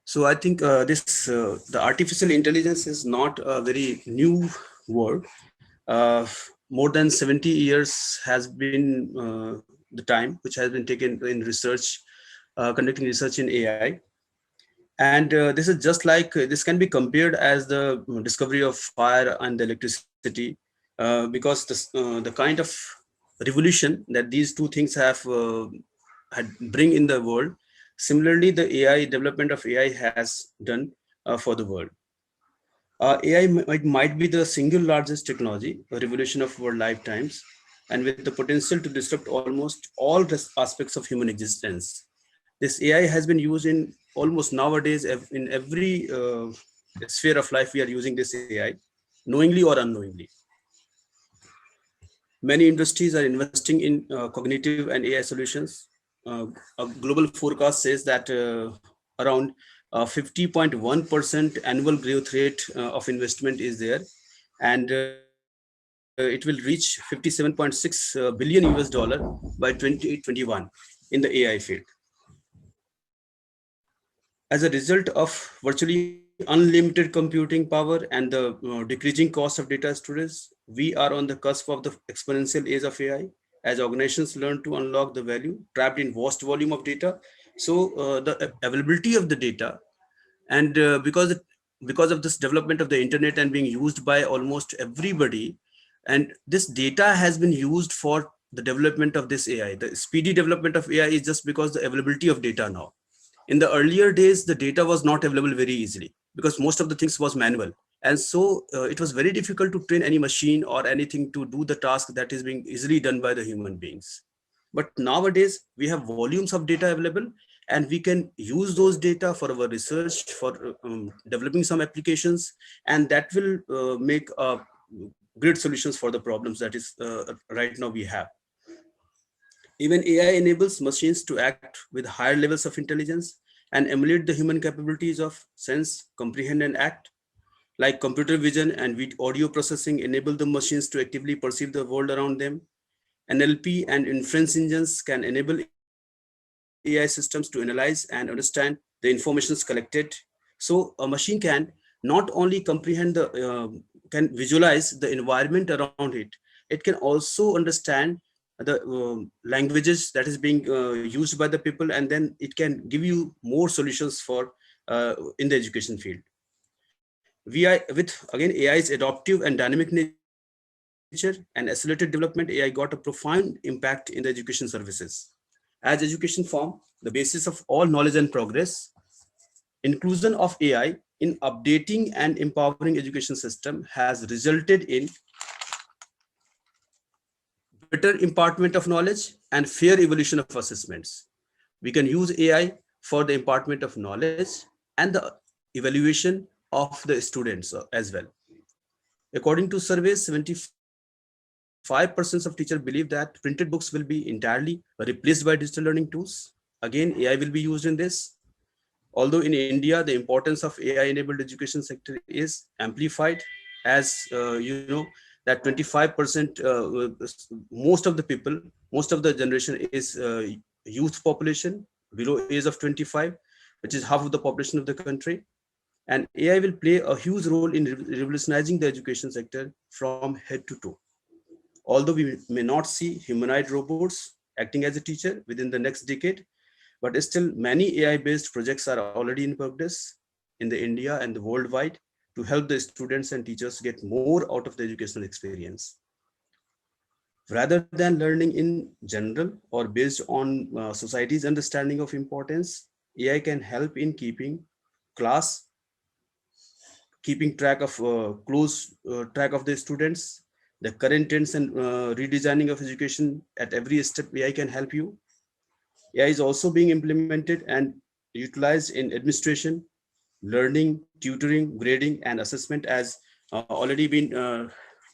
So I think the artificial intelligence is not a very new word. Uh, More than 70 years has been the time which has been taken in research, conducting research in AI. And this is just like this can be compared as the discovery of fire and the electricity, because the kind of revolution that these two things have had bring in the world. Similarly, the AI development of AI has done for the world. AI might be the single largest technology revolution of our lifetimes, and with the potential to disrupt almost all aspects of human existence. This AI has been used in almost nowadays in every sphere of life. We are using this AI, knowingly or unknowingly. Many industries are investing in cognitive and AI solutions. A global forecast says that around 50.1% annual growth rate of investment is there, and it will reach 57.6 billion US dollar by 2021 in the AI field. As a result of virtually unlimited computing power and the decreasing cost of data storage, we are on the cusp of the exponential age of AI. As organizations learn to unlock the value trapped in vast volume of data, so the availability of the data, and because of this development of the internet and being used by almost everybody, and this data has been used for the development of this AI. The speedy development of AI is just because the availability of data now. In the earlier days, the data was not available very easily because most of the things was manual, and so it was very difficult to train any machine or anything to do the task that is being easily done by the human beings. But nowadays we have volumes of data available, and we can use those data for our research, for developing some applications, and that will make great solutions for the problems that is right now we have. Even AI enables machines to act with higher levels of intelligence and emulate the human capabilities of sense, comprehend, and act. Like computer vision and audio processing enable the machines to actively perceive the world around them. NLP and inference engines can enable AI systems to analyze and understand the information collected. So a machine can not only comprehend can visualize the environment around it, it can also understand the languages that is being used by the people, and then it can give you more solutions for in the education field. We are with again AI's adaptive and dynamic nature and accelerated development. AI got a profound impact in the education services. As education form the basis of all knowledge and progress, inclusion of AI in updating and empowering education system has resulted in better impartment of knowledge and fair evolution of assessments. We can use AI for the impartment of knowledge and the evaluation of the students as well. According to surveys, 75% of teachers believe that printed books will be entirely replaced by digital learning tools. Again, AI will be used in this. Although in India, the importance of AI-enabled education sector is amplified, as that 25%, most of the people, most of the generation is youth population below age of 25, which is half of the population of the country. And AI will play a huge role in revolutionizing the education sector from head to toe. Although we may not see humanoid robots acting as a teacher within the next decade, but still many AI-based projects are already in progress in the India and the worldwide to help the students and teachers get more out of the educational experience. Rather than learning in general or based on society's understanding of importance, AI can help in class, keeping track of close track of the students, the current trends and redesigning of education at every step. AI can help you. AI is also being implemented and utilized in administration, learning, tutoring, grading, and assessment, as already been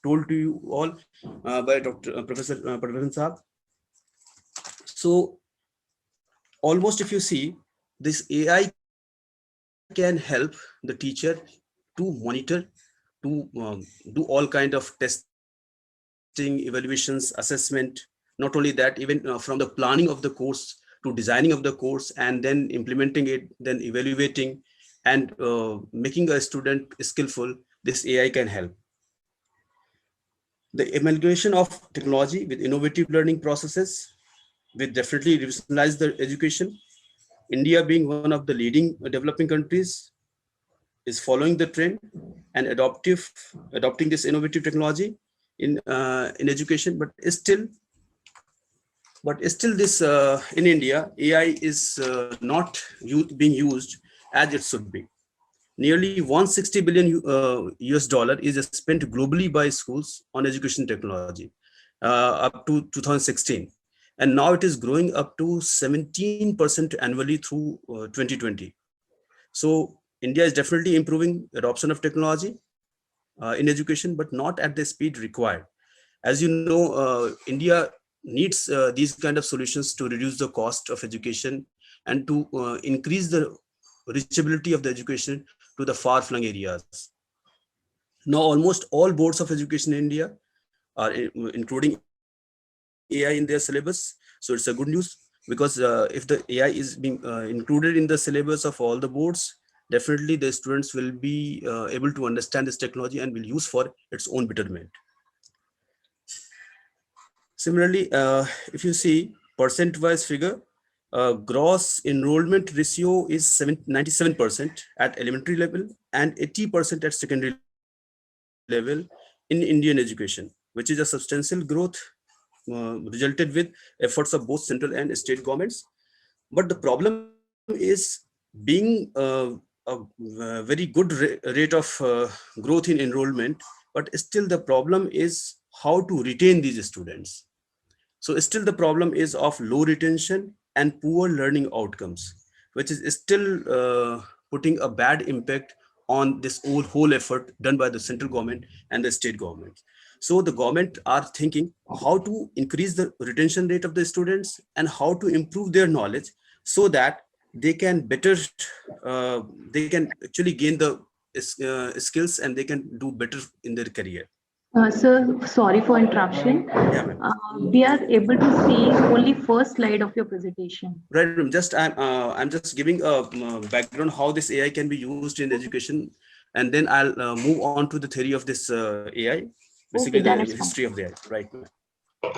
told to you all by Dr. Professor Parveen Saab. So almost if you see, this AI can help the teacher to monitor, to do all kind of testing, evaluations, assessment. Not only that, even from the planning of the course to designing of the course and then implementing it, then evaluating and making a student skillful, this AI can help. The amalgamation of technology with innovative learning processes will definitely revolutionize the education. India, being one of the leading developing countries, is following the trend and adopting this innovative technology in education. But still, this in India, AI is not being used as it should be. Nearly 160 billion US dollar is spent globally by schools on education technology up to 2016, and now it is growing up to 17% annually through 2020. So India is definitely improving adoption of technology in education, but not at the speed required. As you know, India needs these kind of solutions to reduce the cost of education and to increase the reachability of the education to the far-flung areas. Now, almost all boards of education in India are including AI in their syllabus. So it's a good news, because if the AI is being included in the syllabus of all the boards, definitely the students will be able to understand this technology and will use for its own betterment. Similarly, if you see percent-wise figure, gross enrollment ratio is 97% at elementary level and 80% at secondary level in Indian education, which is a substantial growth resulted with efforts of both central and state governments. But the problem is being a very good rate of growth in enrollment, but still the problem is how to retain these students. So still the problem is of low retention and poor learning outcomes, which is still putting a bad impact on this whole effort done by the central government and the state government. So the government are thinking how to increase the retention rate of the students and how to improve their knowledge, so that they can better, they can actually gain the skills and they can do better in their career. Sir, sorry for interruption. Yeah, ma'am. We are able to see only first slide of your presentation. Right, ma'am. I'm just giving a background how this AI can be used in education, and then I'll move on to the theory of this AI, basically Okay, the then it's history fine. of the AI. Right, ma'am.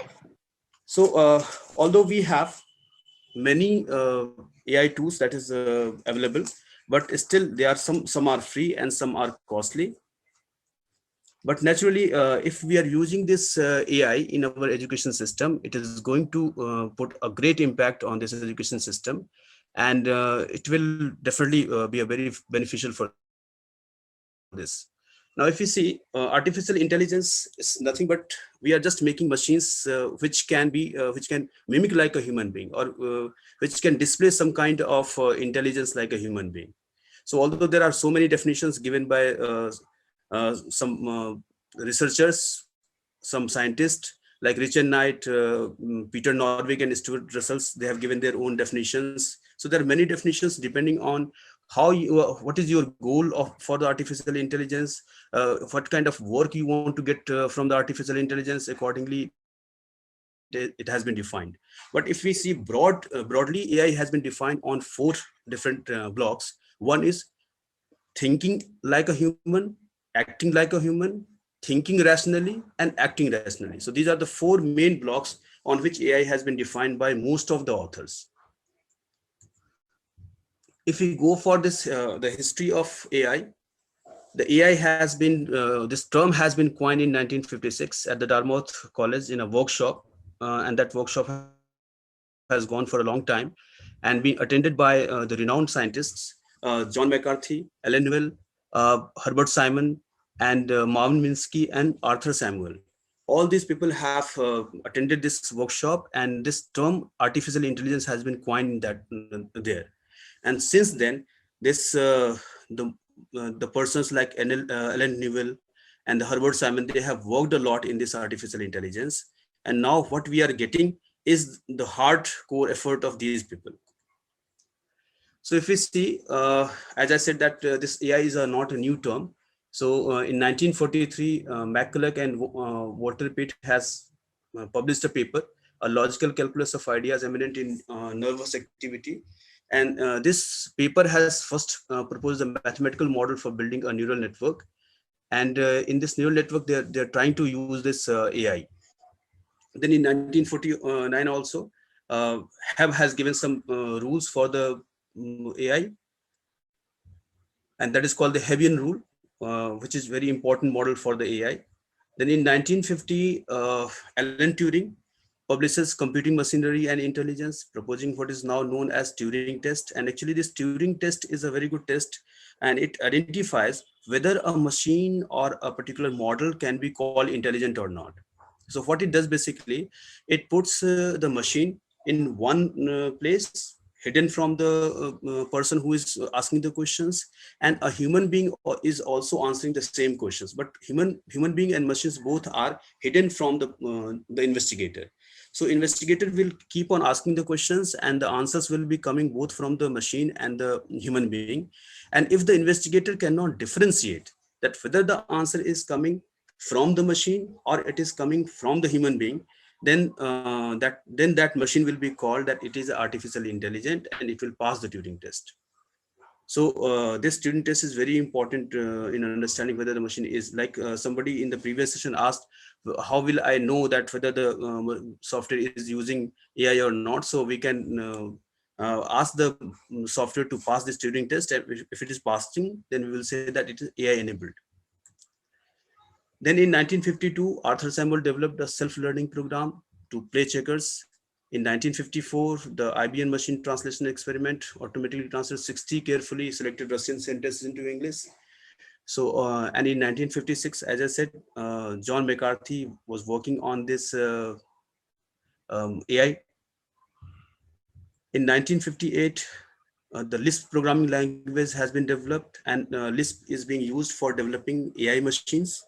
So although we have many AI tools that is available, but still there are some are free and some are costly. But naturally, if we are using this AI in our education system, it is going to put a great impact on this education system, and it will definitely be a very beneficial for this. Now, if you see, artificial intelligence is nothing but we are just making machines which can mimic like a human being, or which can display some kind of intelligence like a human being. So although there are so many definitions given by some researchers, some scientists like Richard Knight, Peter Norvig, and Stuart Russell, they have given their own definitions. So there are many definitions depending on how you, what is your goal for the artificial intelligence, what kind of work you want to get from the artificial intelligence. Accordingly, it has been defined. But if we see broadly, AI has been defined on four different blocks. One is thinking like a human, acting like a human, thinking rationally, and acting rationally. So these are the four main blocks on which AI has been defined by most of the authors. If we go for this, the history of AI, the AI has been, this term has been coined in 1956 at the Dartmouth College in a workshop, and that workshop has gone for a long time and been attended by the renowned scientists, John McCarthy, Alan Newell, Herbert Simon, and Marvin Minsky and Arthur Samuel. All these people have attended this workshop, and this term artificial intelligence has been coined that there. And since then, this the persons like Alan Newell and the Herbert Simon, they have worked a lot in this artificial intelligence. And now what we are getting is the hardcore effort of these people. So if we see, as I said that this AI is not a new term. So in 1943, McCulloch and Walter Pitt has published a paper, a logical calculus of ideas eminent in nervous activity. And this paper has first proposed a mathematical model for building a neural network. And in this neural network, they're trying to use this AI. Then in 1949 also, Have has given some rules for the AI, and that is called the Hebbian rule, which is very important model for the AI. Then in 1950, Alan Turing publishes Computing Machinery and Intelligence, proposing what is now known as Turing test. And actually this Turing test is a very good test, and it identifies whether a machine or a particular model can be called intelligent or not. So what it does basically, it puts the machine in one place, hidden from the person who is asking the questions, and a human being is also answering the same questions, but human being and machines both are hidden from the investigator. So investigator will keep on asking the questions, and the answers will be coming both from the machine and the human being. And if the investigator cannot differentiate that whether the answer is coming from the machine or it is coming from the human being, then that machine will be called that it is artificially intelligent, and it will pass the Turing test. So this Turing test is very important in understanding whether the machine is like somebody in the previous session asked, how will I know that whether the software is using AI or not? So we can ask the software to pass this Turing test, and if it is passing, then we will say that it is AI enabled. Then in 1952, Arthur Samuel developed a self-learning program to play checkers. In 1954, the IBM machine translation experiment automatically translated 60 carefully selected Russian sentences into English. So, and in 1956, as I said, John McCarthy was working on this AI. In 1958, the Lisp programming language has been developed, and Lisp is being used for developing AI machines.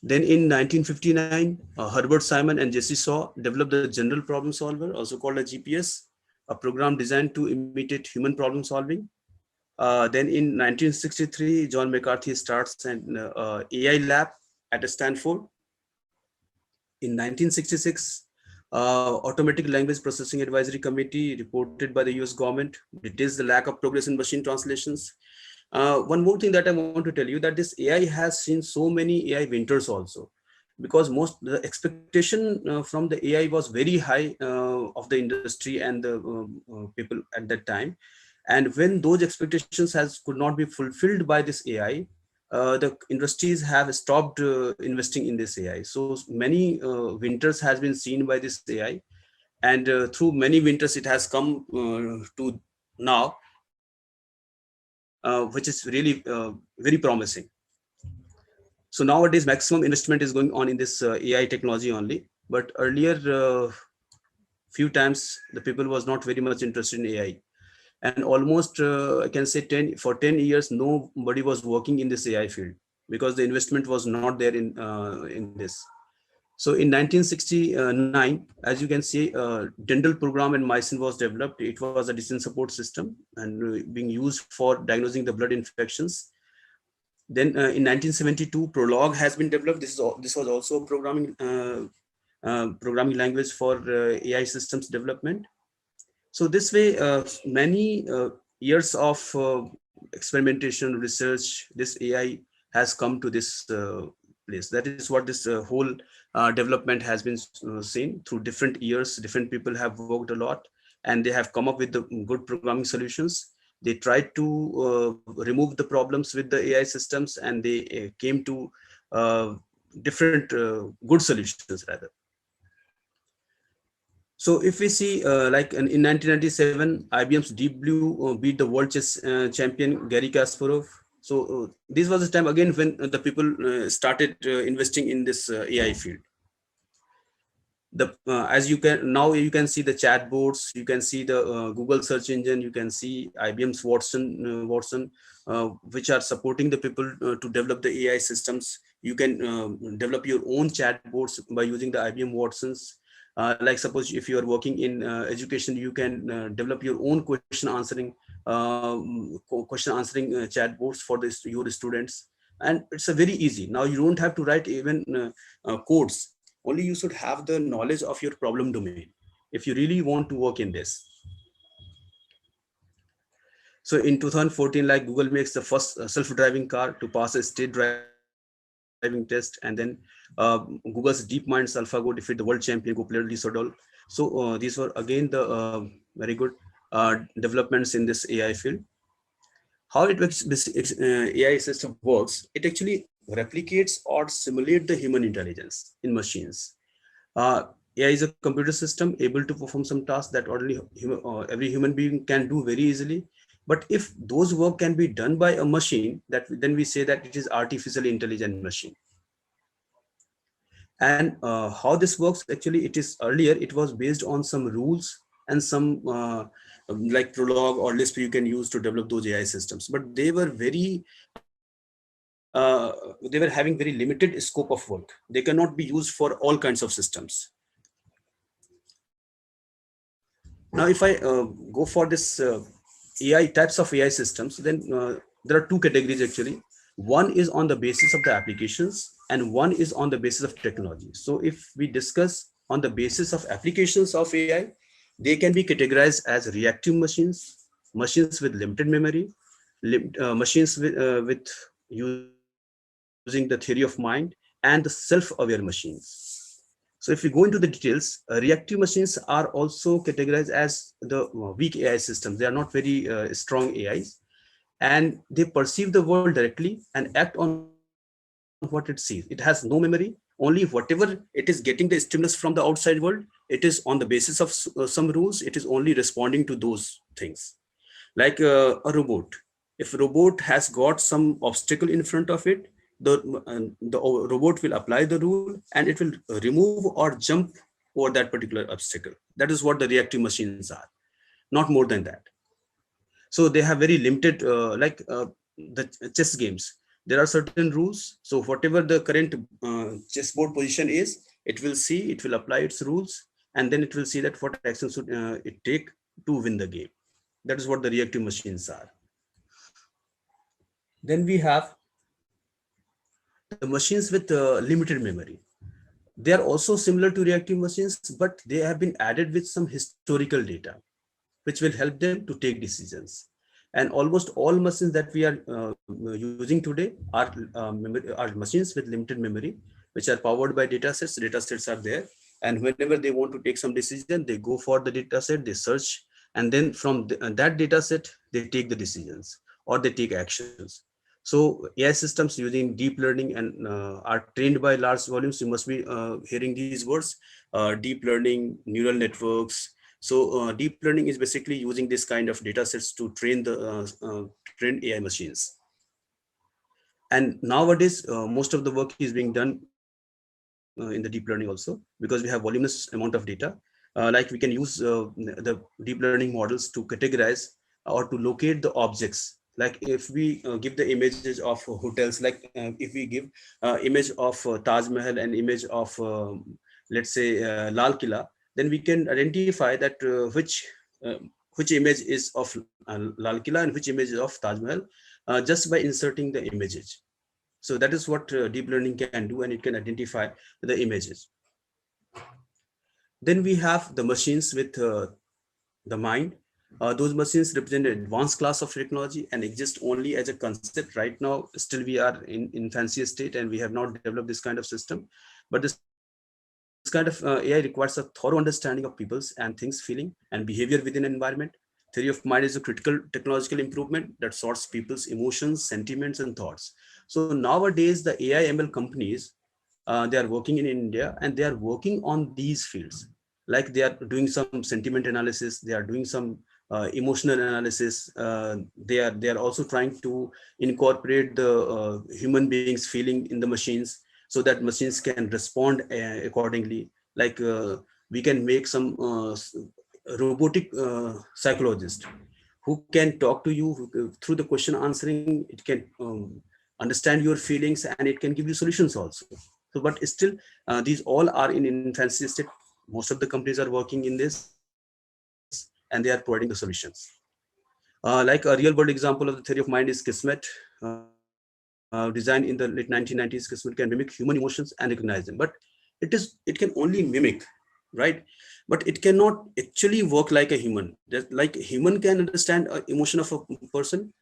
Then in 1959, Herbert Simon and Jesse Shaw developed the General Problem Solver, also called a GPS, a program designed to imitate human problem solving. Then in 1963, John McCarthy starts an AI lab at Stanford. In 1966, Automatic Language Processing Advisory Committee reported by the US government details the lack of progress in machine translations. One more thing that I want to tell you, that this AI has seen so many AI winters also, because the expectation from the AI was very high of the industry and the people at that time. And when those expectations could not be fulfilled by this AI, the industries have stopped investing in this AI. So many winters has been seen by this AI, and through many winters it has come to now, which is really very promising. So nowadays maximum investment is going on in this AI technology only, but earlier few times the people was not very much interested in AI, and almost I can say 10 years nobody was working in this AI field, because the investment was not there in this. So in 1969, as you can see, dental program in Mycin was developed. It was a decision support system, and being used for diagnosing the blood infections. Then in 1972, Prolog has been developed. This was also a programming language for AI systems development. So this way, many years of experimentation, research, this AI has come to this place. That is what this whole development has been seen through different years. Different people have worked a lot, and they have come up with the good programming solutions. They tried to remove the problems with the AI systems, and they came to uh, different good solutions rather. So if we see like in 1997, IBM's Deep Blue beat the world chess champion Garry Kasparov. So this was the time again when the people started investing in this AI field. As you can now, you can see the chatbots, you can see the Google search engine, you can see IBM's Watson, which are supporting the people to develop the AI systems. You can develop your own chatbots by using the IBM Watsons. Like suppose if you are working in education, you can develop your own question answering chatbots for your students, and it's a very easy. Now you don't have to write even codes. Only you should have the knowledge of your problem domain. if you really want to work in this. So in 2014, like Google makes the first self-driving car to pass a state driving test, and then Google's DeepMind's AlphaGo defeat the world champion Go player Lee Sodol. So these were again the very good developments in this AI field. How it works, this AI system works, it actually replicates or simulates the human intelligence in machines. AI is a computer system able to perform some tasks that every human being can do very easily. But if those work can be done by a machine, that then we say that it is artificially intelligent machine. And how this works, actually, it is earlier it was based on some rules and some like Prolog or Lisp you can use to develop those AI systems. But they were having very limited scope of work. They cannot be used for all kinds of systems. Now, if I go for this AI types of AI systems, then there are two categories actually. One is on the basis of the applications, and one is on the basis of technology. So if we discuss on the basis of applications of AI, they can be categorized as reactive machines, machines with limited memory, machines with using the theory of mind, and the self-aware machines. So if we go into the details, reactive machines are also categorized as the weak AI systems. They are not very strong AIs, and they perceive the world directly and act on what it sees. It has no memory. Only whatever it is getting the stimulus from the outside world, it is on the basis of some rules. It is only responding to those things. Like a robot. If a robot has got some obstacle in front of it, the robot will apply the rule and it will remove or jump over that particular obstacle. That is what the reactive machines are, not more than that. So they have very limited, the chess games. There are certain rules. So whatever the current chessboard position is, it will see, it will apply its rules, and then it will see that what action should it take to win the game. That is what the reactive machines are. Then we have the machines with limited memory. They are also similar to reactive machines, but they have been added with some historical data, which will help them to take decisions. And almost all machines that we are using today are machines with limited memory, which are powered by data sets. Data sets are there. And whenever they want to take some decision, they go for the data set, they search, and then from that data set, they take the decisions or they take actions. So AI systems using deep learning and are trained by large volumes. You must be hearing these words, deep learning, neural networks. So deep learning is basically using this kind of data sets to train AI machines. And nowadays, most of the work is being done in the deep learning also, because we have voluminous amount of data. Like we can use the deep learning models to categorize or to locate the objects. Like if we give the images of hotels, like if we give image of Taj Mahal and image of let's say Lal Killa, then we can identify that uh, which image is of Lal Killa and which image is of Taj Mahal, just by inserting the images. So that is what deep learning can do, and it can identify the images. Then we have the machines with the mind. Those machines represent an advanced class of technology and exist only as a concept. Right now, still we are in fancier state and we have not developed this kind of system. But this kind of AI requires a thorough understanding of people's and things feeling and behavior within an environment. Theory of mind is a critical technological improvement that sorts people's emotions, sentiments, and thoughts. So nowadays, the AI ML companies, they are working in India and they are working on these fields. Like they are doing some sentiment analysis, they are doing some emotional analysis. They are also trying to incorporate the human beings feeling in the machines, so that machines can respond accordingly. Like we can make some robotic psychologist who can talk to you through the question answering. It can understand your feelings and it can give you solutions also. So but still these all are in infancy state. Most of the companies are working in this and they are providing the solutions. Like a real world example of the theory of mind is Kismet, designed in the late 1990s. Kismet can mimic human emotions and recognize them, but it can only mimic, right? but it cannot actually work like a human. Just like a human can understand emotion of a person,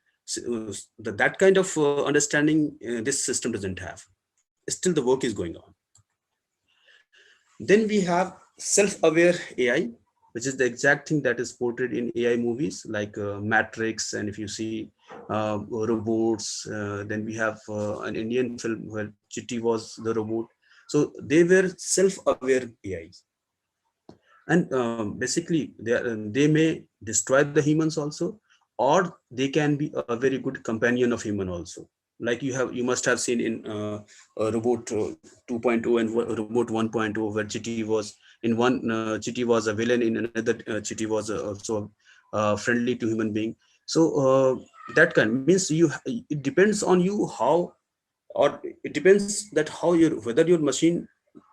that kind of understanding this system doesn't have. Still the work is going on. Then we have self-aware AI, which is the exact thing that is portrayed in AI movies like Matrix, and if you see robots, then we have an Indian film where Chitti was the robot. So they were self-aware AIs, and basically they may destroy the humans also, or they can be a very good companion of human also. Like you must have seen in robot 2.0 and robot 1.0, where Chitty was in one, Chitty was a villain, in another Chitty was also friendly to human being. So that kind means it depends on you how, or it depends that how your, whether your machine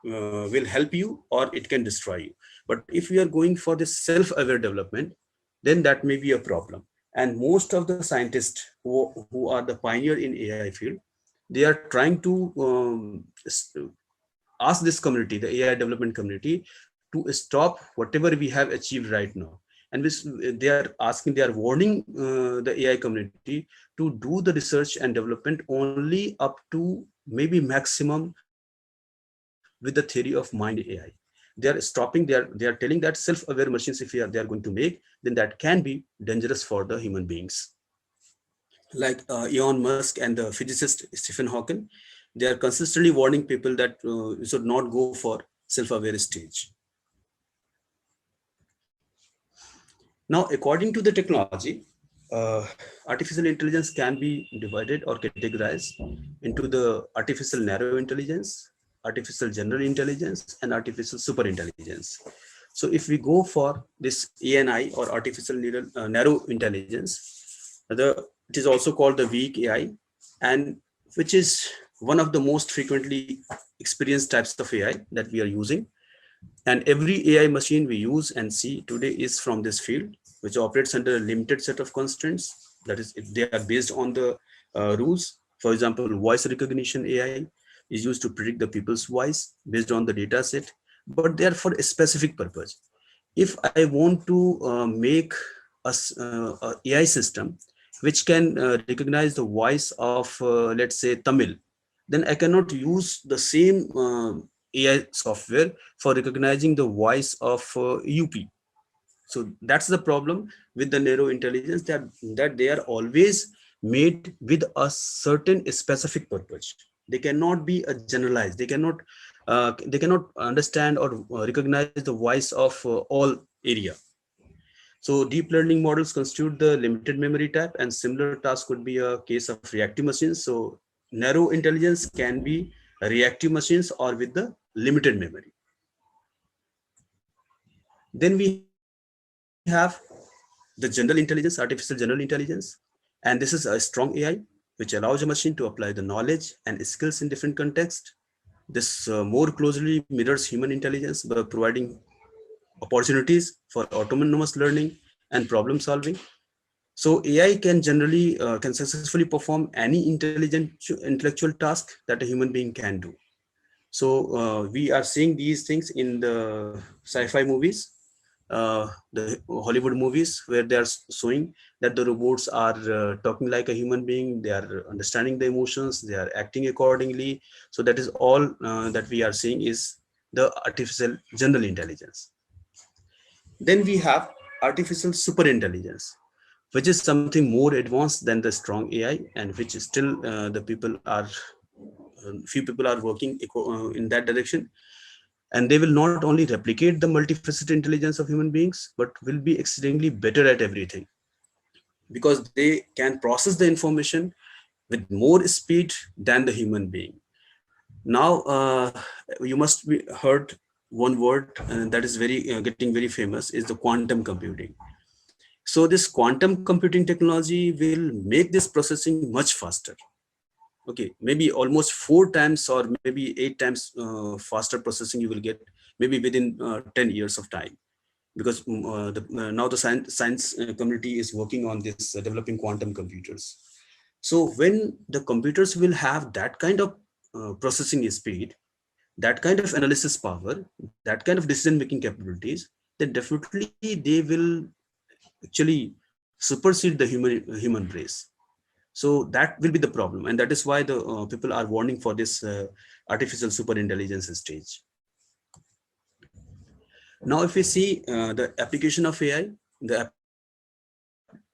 will help you or it can destroy you. But if we are going for this self-aware development, then that may be a problem. And most of the scientists who are the pioneer in AI field, they are trying to ask this community, the AI development community, to stop whatever we have achieved right now. And this, they are asking, they are warning the AI community to do the research and development only up to maybe maximum with the theory of mind AI. They are stopping, they are telling that self-aware machines, if they are going to make, then that can be dangerous for the human beings. Like Elon Musk and the physicist Stephen Hawking, they are consistently warning people that you should not go for self-aware stage. Now, according to the technology, uh, artificial intelligence can be divided or categorized into the artificial narrow intelligence, artificial general intelligence, and artificial super intelligence. So if we go for this ANI, or artificial narrow intelligence, it is also called the weak AI, and which is one of the most frequently experienced types of AI that we are using. And every AI machine we use and see today is from this field, which operates under a limited set of constraints. That is, they are based on the rules. For example, voice recognition AI is used to predict the people's voice based on the data set, but they are for a specific purpose. If I want to make a AI system which can recognize the voice of, let's say, Tamil, then I cannot use the same AI software for recognizing the voice of UP. So that's the problem with the narrow intelligence, that they are always made with a certain specific purpose. They cannot be a generalized. They cannot understand or recognize the voice of all area. So deep learning models constitute the limited memory type, and similar task could be a case of reactive machines. So narrow intelligence can be reactive machines or with the limited memory. Then we have the general intelligence, artificial general intelligence, and this is a strong AI which allows a machine to apply the knowledge and skills in different contexts. This more closely mirrors human intelligence by providing opportunities for autonomous learning and problem solving. So AI can generally can successfully perform any intellectual task that a human being can do. So we are seeing these things in the sci-fi movies, the Hollywood movies, where they are showing that the robots are talking like a human being, they are understanding the emotions, they are acting accordingly. So that is all that we are seeing is the artificial general intelligence. Then we have artificial super intelligence, which is something more advanced than the strong AI, and which is still few people are working in that direction. And they will not only replicate the multifaceted intelligence of human beings, but will be extremely better at everything, because they can process the information with more speed than the human being. Now, you must be heard one word that is very getting very famous, is the quantum computing. So this quantum computing technology will make this processing much faster. Okay, maybe almost 4 times or maybe 8 times faster processing you will get, maybe within 10 years of time, because now the science community is working on this developing quantum computers. So when the computers will have that kind of processing speed, that kind of analysis power, that kind of decision making capabilities, then definitely they will actually supersede the human race. So that will be the problem, and that is why the people are warning for this artificial super intelligence stage. Now, if we see the application of AI, the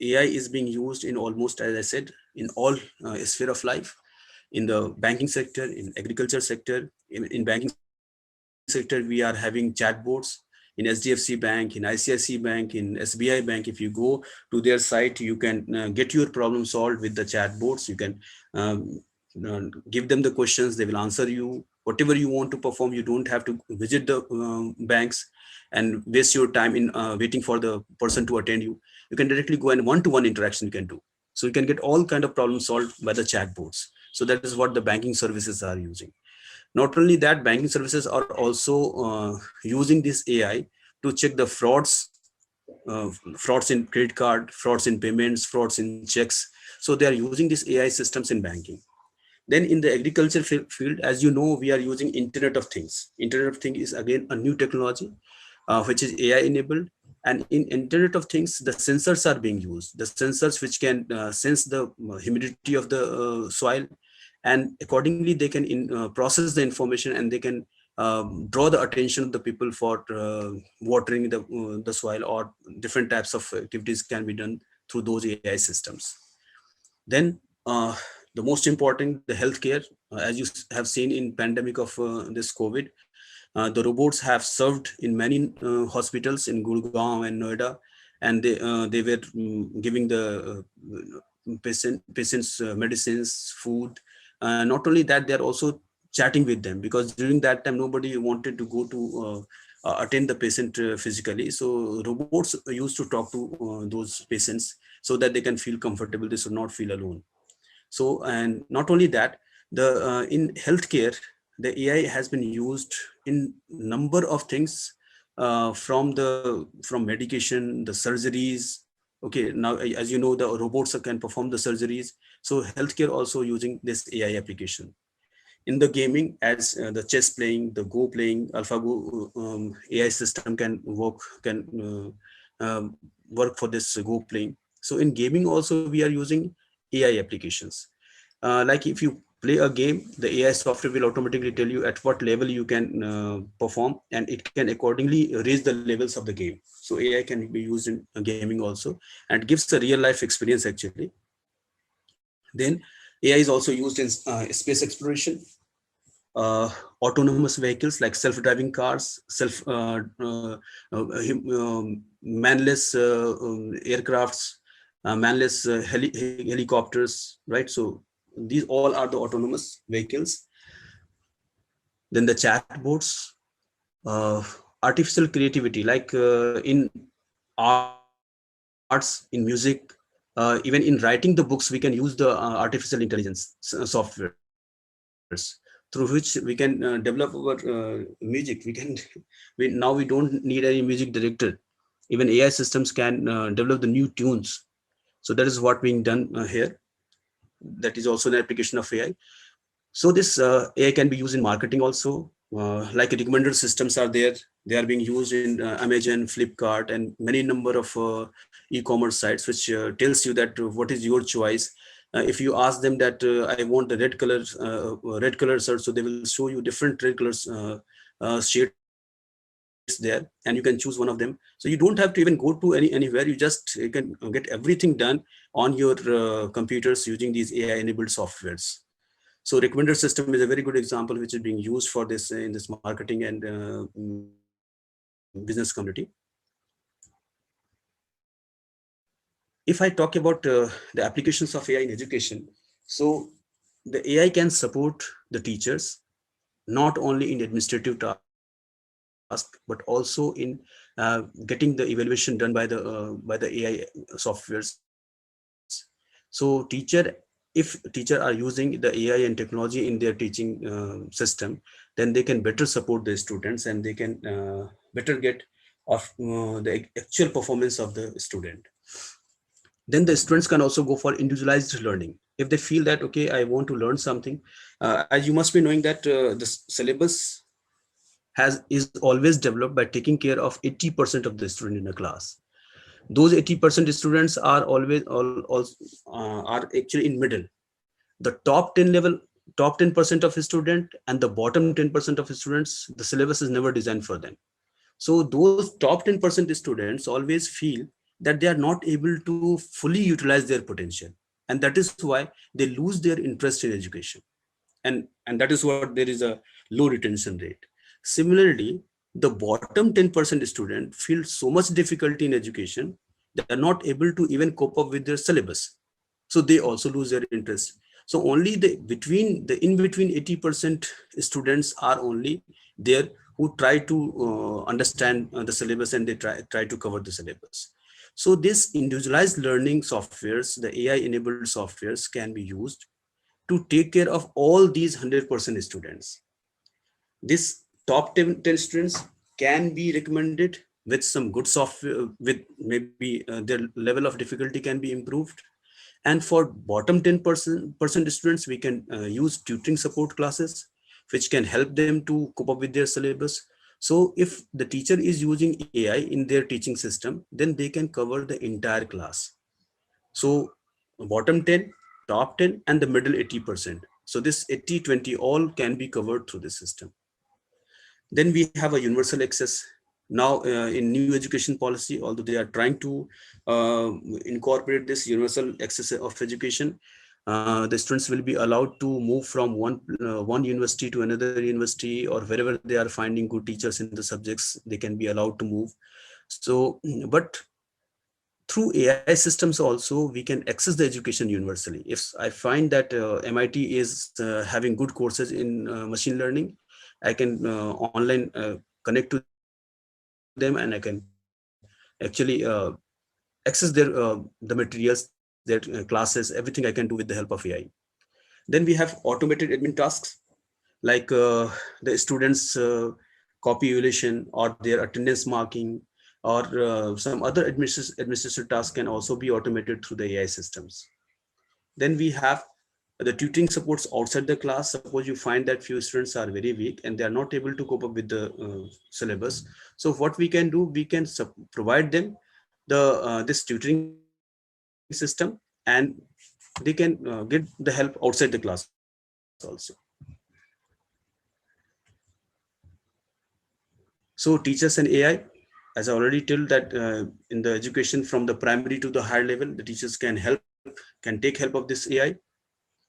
AI is being used in almost, as I said, in all sphere of life, in the banking sector, in agriculture sector. In banking sector, we are having chatbots in SDFC Bank, in ICICI Bank, in SBI Bank. If you go to their site, you can get your problem solved with the chatbots. You can um, give them the questions, they will answer you. Whatever you want to perform, you don't have to visit the banks and waste your time in waiting for the person to attend you. You can directly go and one-to-one interaction you can do. So you can get all kind of problems solved by the chatbots. So that is what the banking services are using. Not only that, banking services are also using this AI to check the uh, frauds in credit card, frauds in payments, frauds in checks. So they are using these AI systems in banking. Then in the agriculture field, as you know, we are using Internet of Things. Internet of Things is again a new technology, which is AI enabled. And in Internet of Things, the sensors are being used. The sensors which can sense the humidity of the soil, and accordingly they can process the information, and they can draw the attention of the people for watering the soil, or different types of activities can be done through those AI systems. Then the most important, the healthcare, as you have seen in pandemic of this COVID, the robots have served in many hospitals in Gurgaon and Noida, and they were giving the patients medicines, food. Not only that, they are also chatting with them, because during that time nobody wanted to go to attend the patient physically. So robots used to talk to those patients, so that they can feel comfortable. They should not feel alone. So, and not only that, the in healthcare, the AI has been used in number of things, from medication, the surgeries. Okay, now as you know, the robots can perform the surgeries. So healthcare also using this AI application. In the gaming, as the chess playing, the Go playing, AlphaGo AI system can work for this Go playing. So in gaming also we are using AI applications. Like if you play a game, the AI software will automatically tell you at what level you can perform, and it can accordingly raise the levels of the game. So AI can be used in gaming also, and gives a real life experience actually. Then AI is also used in space exploration, autonomous vehicles like self-driving cars, manless aircrafts, manless helicopters, right? So these all are the autonomous vehicles. Then the chatbots, uh, artificial creativity, like in arts, in music, even in writing the books, we can use the artificial intelligence softwares, through which we can develop our music. Now we don't need any music director. Even AI systems can develop the new tunes. So that is what being done here. That is also an application of AI. So this AI can be used in marketing also. Like recommender systems are there. They are being used in Amazon, Flipkart, and many number of e-commerce sites, which tells you that what is your choice. If you ask them that I want the red color shirt, so they will show you different red colors shades there, and you can choose one of them. So you don't have to even go to anywhere. You just can get everything done on your computers using these AI enabled softwares. So recommender system is a very good example, which is being used for this in this marketing and business community. If I talk about the applications of AI in education, so the AI can support the teachers not only in administrative task, but also in getting the evaluation done by the AI softwares. So teacher, if teacher are using the AI and technology in their teaching system, then they can better support their students, and they can better get of the actual performance of the student. Then the students can also go for individualized learning. If they feel that, okay, I want to learn something, as you must be knowing that the syllabus is always developed by taking care of 80% of the student in a class. Those 80% students are always are actually in middle. The top 10% of student and the bottom 10% of students, the syllabus is never designed for them. So those top 10% students always feel that they are not able to fully utilize their potential, and that is why they lose their interest in education, and that is what there is a low retention rate. Similarly, the bottom 10% student feel so much difficulty in education, they are not able to even cope up with their syllabus, so they also lose their interest. So only the in between 80% students are only there who try to understand the syllabus, and they try to cover the syllabus. So this individualized learning softwares, the AI enabled softwares, can be used to take care of all these 100% students. This top 10 students can be recommended with some good software, with maybe their level of difficulty can be improved. And for bottom 10% students, we can use tutoring support classes, which can help them to cope up with their syllabus. So if the teacher is using AI in their teaching system, then they can cover the entire class. So bottom 10, top 10, and the middle 80%. So this 80-20 all can be covered through the system. Then we have a universal access. Now in new education policy, although they are trying to uh, incorporate this universal access of education, the students will be allowed to move from one university to another university, or wherever they are finding good teachers in the subjects, they can be allowed to move. So, but through AI systems also, we can access the education universally. If I find that MIT is having good courses in machine learning, I can online connect to them, and I can actually access the materials, their classes, everything I can do with the help of AI. Then we have automated admin tasks, like the students copy evaluation or their attendance marking, or some other administrative tasks can also be automated through the AI systems. Then we have the tutoring supports outside the class. Suppose you find that few students are very weak and they are not able to cope up with the syllabus. So what we can do, we can provide them the this tutoring system, and they can get the help outside the class also. So teachers and AI, as I already told that in the education from the primary to the higher level, the teachers can take help of this AI,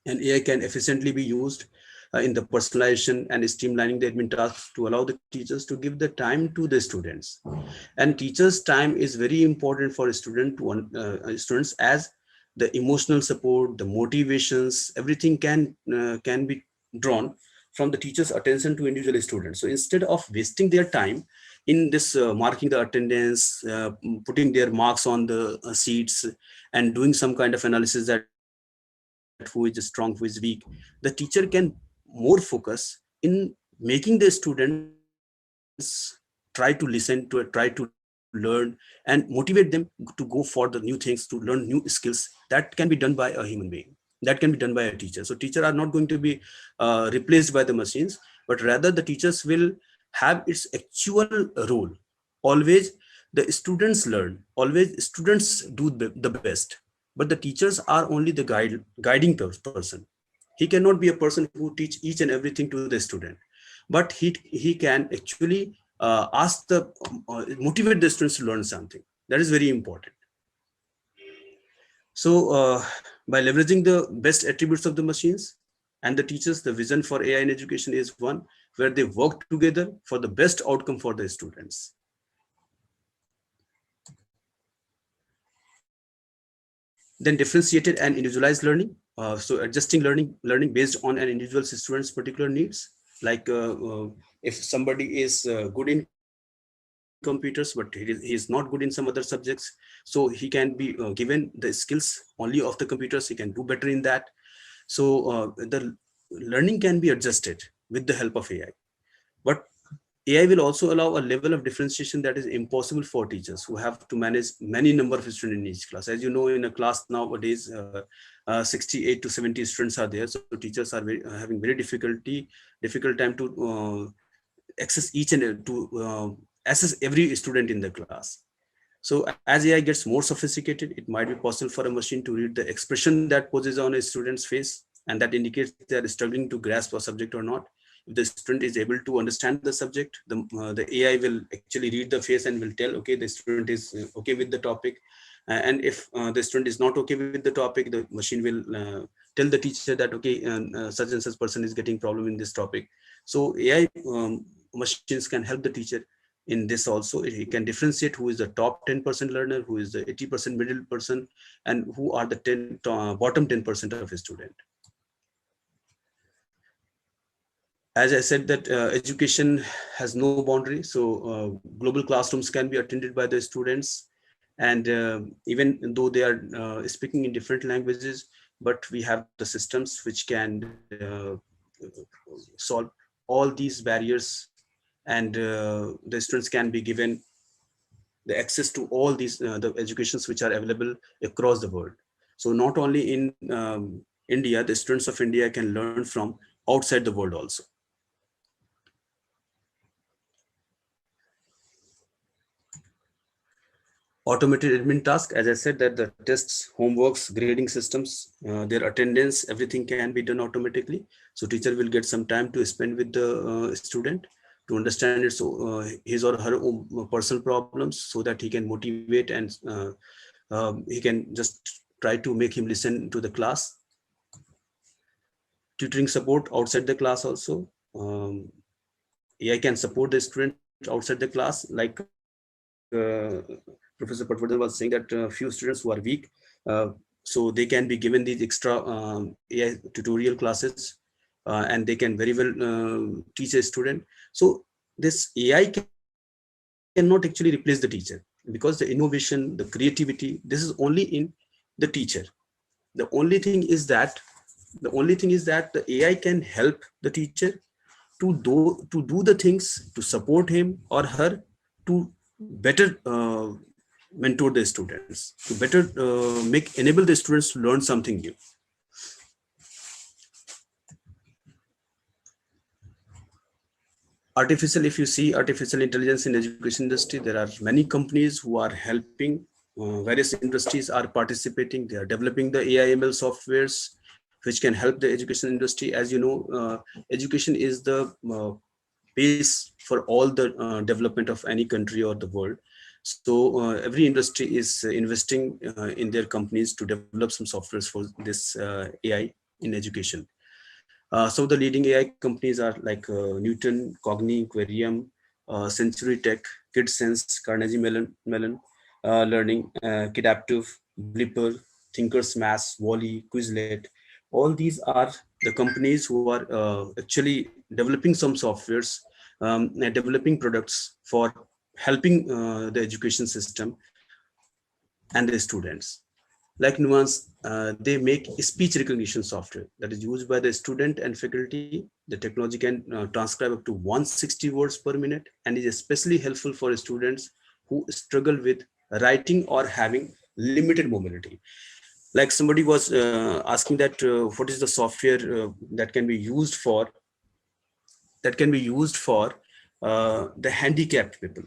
and AI can efficiently be used in the personalization and streamlining the admin tasks to allow the teachers to give the time to the students. And teachers' time is very important for students, as the emotional support, the motivations, everything can be drawn from the teacher's attention to individual students. So instead of wasting their time in this marking the attendance, putting their marks on the seats, and doing some kind of analysis that who is strong, who is weak, the teacher can more focus in making the students try to listen, try to learn, and motivate them to go for the new things, to learn new skills. That can be done by a human being, that can be done by a teacher. So teacher are not going to be replaced by the machines, but rather the teachers will have its actual role. Always the students learn, always students do the best, but the teachers are only the guiding person. He cannot be a person who teach each and everything to the student, but he can actually ask the motivate the students to learn something. That is very important. So by leveraging the best attributes of the machines and the teachers, the vision for AI in education is one where they work together for the best outcome for the students. Then differentiated and individualized learning. So adjusting learning based on an individual student's particular needs. Like if somebody is good in computers, but he is not good in some other subjects, so he can be given the skills only of the computers. He can do better in that. So the learning can be adjusted with the help of AI. But AI will also allow a level of differentiation that is impossible for teachers who have to manage many number of students in each class. As you know, in a class nowadays, 68 to 70 students are there. So teachers are having very difficult time to access each and assess every student in the class. So as AI gets more sophisticated, it might be possible for a machine to read the expression that poses on a student's face, and that indicates they are struggling to grasp a subject or not. If the student is able to understand the subject, the AI will actually read the face and will tell, okay, the student is okay with the topic. And if the student is not okay with the topic, the machine will tell the teacher that, okay, such and such person is getting problem in this topic. So AI machines can help the teacher in this also. He can differentiate who is the top 10% learner, who is the 80% middle person, and who are the bottom 10% of a student. As I said that education has no boundary, so global classrooms can be attended by the students, and even though they are speaking in different languages, but we have the systems which can solve all these barriers, and the students can be given the access to all these the educations which are available across the world. So not only in India, the students of India can learn from outside the world also. Automated admin task, as I said, that the tests, homeworks, grading systems, their attendance, everything can be done automatically. So teacher will get some time to spend with the student to understand his or her own personal problems, so that he can motivate, and he can just try to make him listen to the class. Tutoring support outside the class also. AI can support the student outside the class, like Professor Patwardhan was saying that few students who are weak, uh, so they can be given these extra AI tutorial classes, and they can very well teach a student. So this AI cannot actually replace the teacher, because the innovation, the creativity, this is only in the teacher. The only thing is that the AI can help the teacher to do the things, to support him or her, to better mentor the students, to better enable the students to learn something new. Artificial, if you see artificial intelligence in education industry, there are many companies who are helping. Various industries are participating. They are developing the AI ML softwares which can help the education industry. As you know, education is the base for all the development of any country or the world. So every industry is investing in their companies to develop some softwares for this AI in education. Some of the leading AI companies are like Newton, Cogni, Querium, Century Tech, KidSense, Carnegie Mellon Learning, Kidaptive, Blipper, Thinkers Mass, Wally, Quizlet. All these are the companies who are actually developing some softwares, and developing products for helping the education system and the students. Like Nuance, they make speech recognition software that is used by the student and faculty. The technology can transcribe up to 160 words per minute, and is especially helpful for students who struggle with writing or having limited mobility. Like somebody was asking that what is the software that can be used for the handicapped people.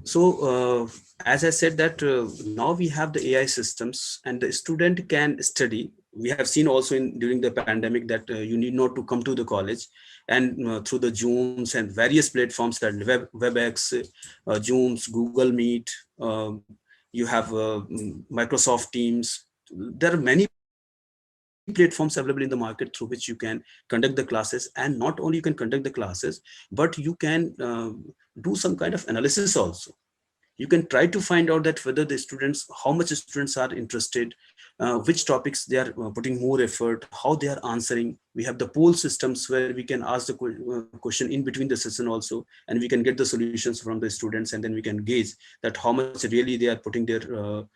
So as I said that now we have the AI systems, and the student can study. We have seen also during the pandemic that you need not to come to the college, and through the Zooms and various platforms, that WebEx, Zooms, Google Meet, you have Microsoft Teams. There are many platforms available in the market through which you can conduct the classes. And not only you can conduct the classes, but you can do some kind of analysis also. You can try to find out that whether the students, how much students are interested, which topics they are putting more effort, how they are answering. We have the poll systems where we can ask the question in between the session also, and we can get the solutions from the students, and then we can gauge that how much really they are putting their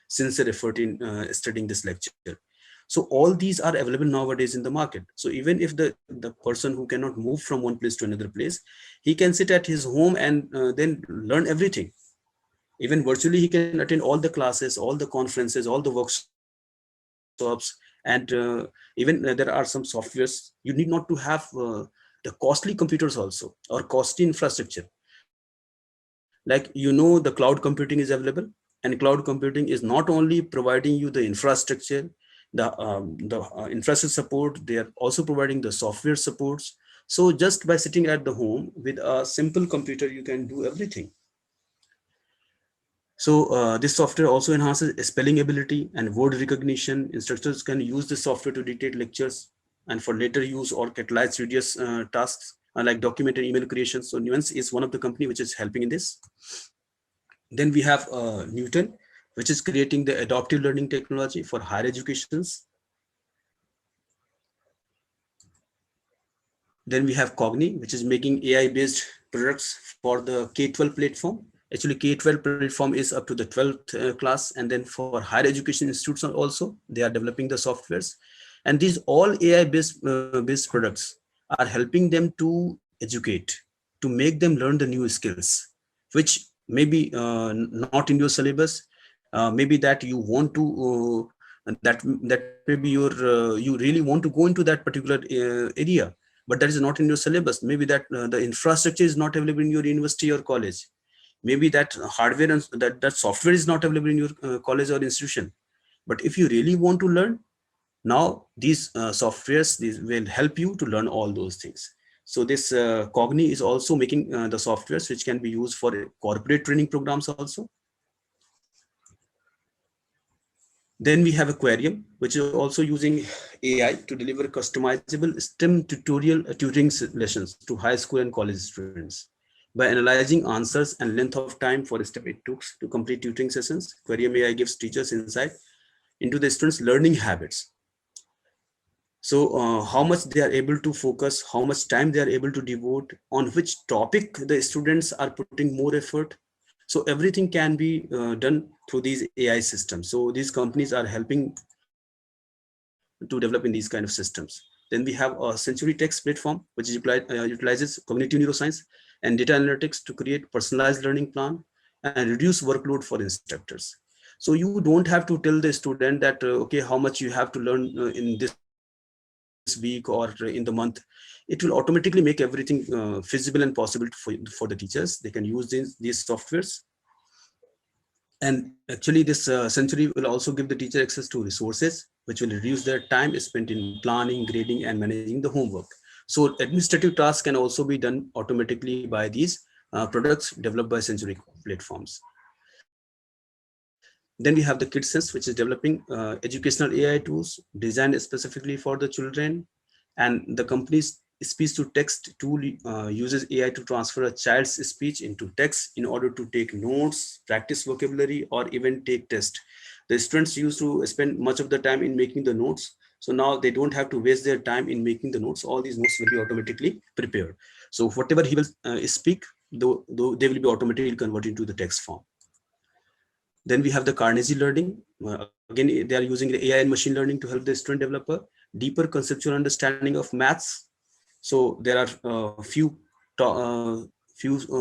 sincere effort in studying this lecture. So all these are available nowadays in the market. So even if the person who cannot move from one place to another place, he can sit at his home and then learn everything. Even virtually, he can attend all the classes, all the conferences, all the workshops. And even there are some softwares you need not to have the costly computers also, or costly infrastructure. Like, the cloud computing is available, and cloud computing is not only providing you the infrastructure, the infrastructure support, they are also providing the software supports. So just by sitting at the home with a simple computer, you can do everything. So this software also enhances spelling ability and word recognition. Instructors can use this software to dictate lectures and for later use or catalyze tedious tasks like document and email creation. So Nuance is one of the company which is helping in this. Then we have Newton, which is creating the adaptive learning technology for higher educations. Then we have Cogni, which is making AI-based products for the K-12 platform. Actually, K-12 platform is up to the 12th class, and then for higher education institutes also, they are developing the softwares. And these all AI-based based products are helping them to educate, to make them learn the new skills, which may be not in your syllabus. Maybe that you want to, that may be your, you really want to go into that particular area, but that is not in your syllabus. Maybe that the infrastructure is not available in your university or college. Maybe that hardware and that software is not available in your college or institution. But if you really want to learn, now these softwares, these will help you to learn all those things. So this Cogni is also making the softwares which can be used for corporate training programs also. Then we have Aquarium, which is also using AI to deliver customizable STEM tutorial tutoring lessons to high school and college students. By analyzing answers and length of time for the step it took to complete tutoring sessions, Aquarium AI gives teachers insight into the students' learning habits. So how much they are able to focus, how much time they are able to devote, on which topic the students are putting more effort. So everything can be done through these AI systems. So these companies are helping to develop in these kind of systems. Then we have a Century Text platform, which is utilizes cognitive neuroscience and data analytics to create personalized learning plan and reduce workload for instructors. So you don't have to tell the student that, okay, how much you have to learn in this week or in the month. It will automatically make everything feasible and possible for the teachers. They can use these softwares. And actually this Century will also give the teacher access to resources, which will reduce their time spent in planning, grading, and managing the homework. So administrative tasks can also be done automatically by these products developed by Century platforms. Then we have the KidSense, which is developing educational AI tools designed specifically for the children. And the company's speech to text tool uses AI to transfer a child's speech into text in order to take notes, practice vocabulary, or even take tests. The students used to spend much of the time in making the notes. So now they don't have to waste their time in making the notes. All these notes will be automatically prepared. So whatever he will speak, though they will be automatically converted into the text form. Then we have the Carnegie Learning. Again, they are using the AI and machine learning to help the student developer deeper conceptual understanding of maths. So there are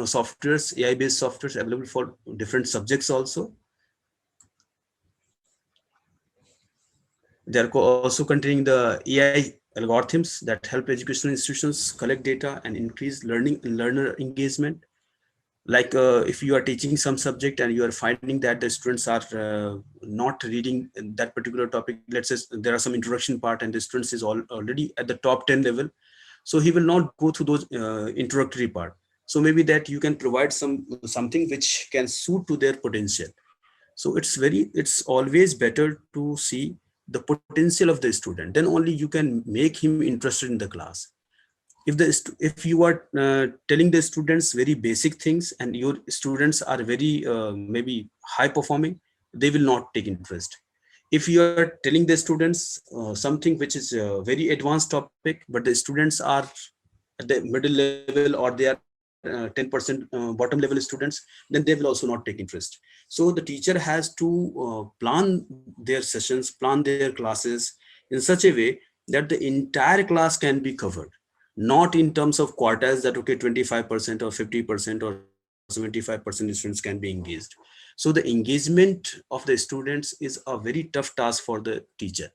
softwares, AI-based softwares available for different subjects also. They are also containing the AI algorithms that help educational institutions collect data and increase learning and learner engagement. Like if you are teaching some subject and you are finding that the students are not reading that particular topic, let's say there are some introduction part and the students is already at the top 10 level, so he will not go through those introductory part. So maybe that you can provide something which can suit to their potential. So it's always better to see the potential of the student, then only you can make him interested in the class. If you are telling the students very basic things and your students are very maybe high performing, they will not take interest. If you are telling the students something which is a very advanced topic, but the students are at the middle level or they are 10% bottom level students, then they will also not take interest. So the teacher has to plan their sessions, plan their classes in such a way that the entire class can be covered, not in terms of quarters that okay 25% or 50% or 75% students can be engaged. So the engagement of the students is a very tough task for the teacher.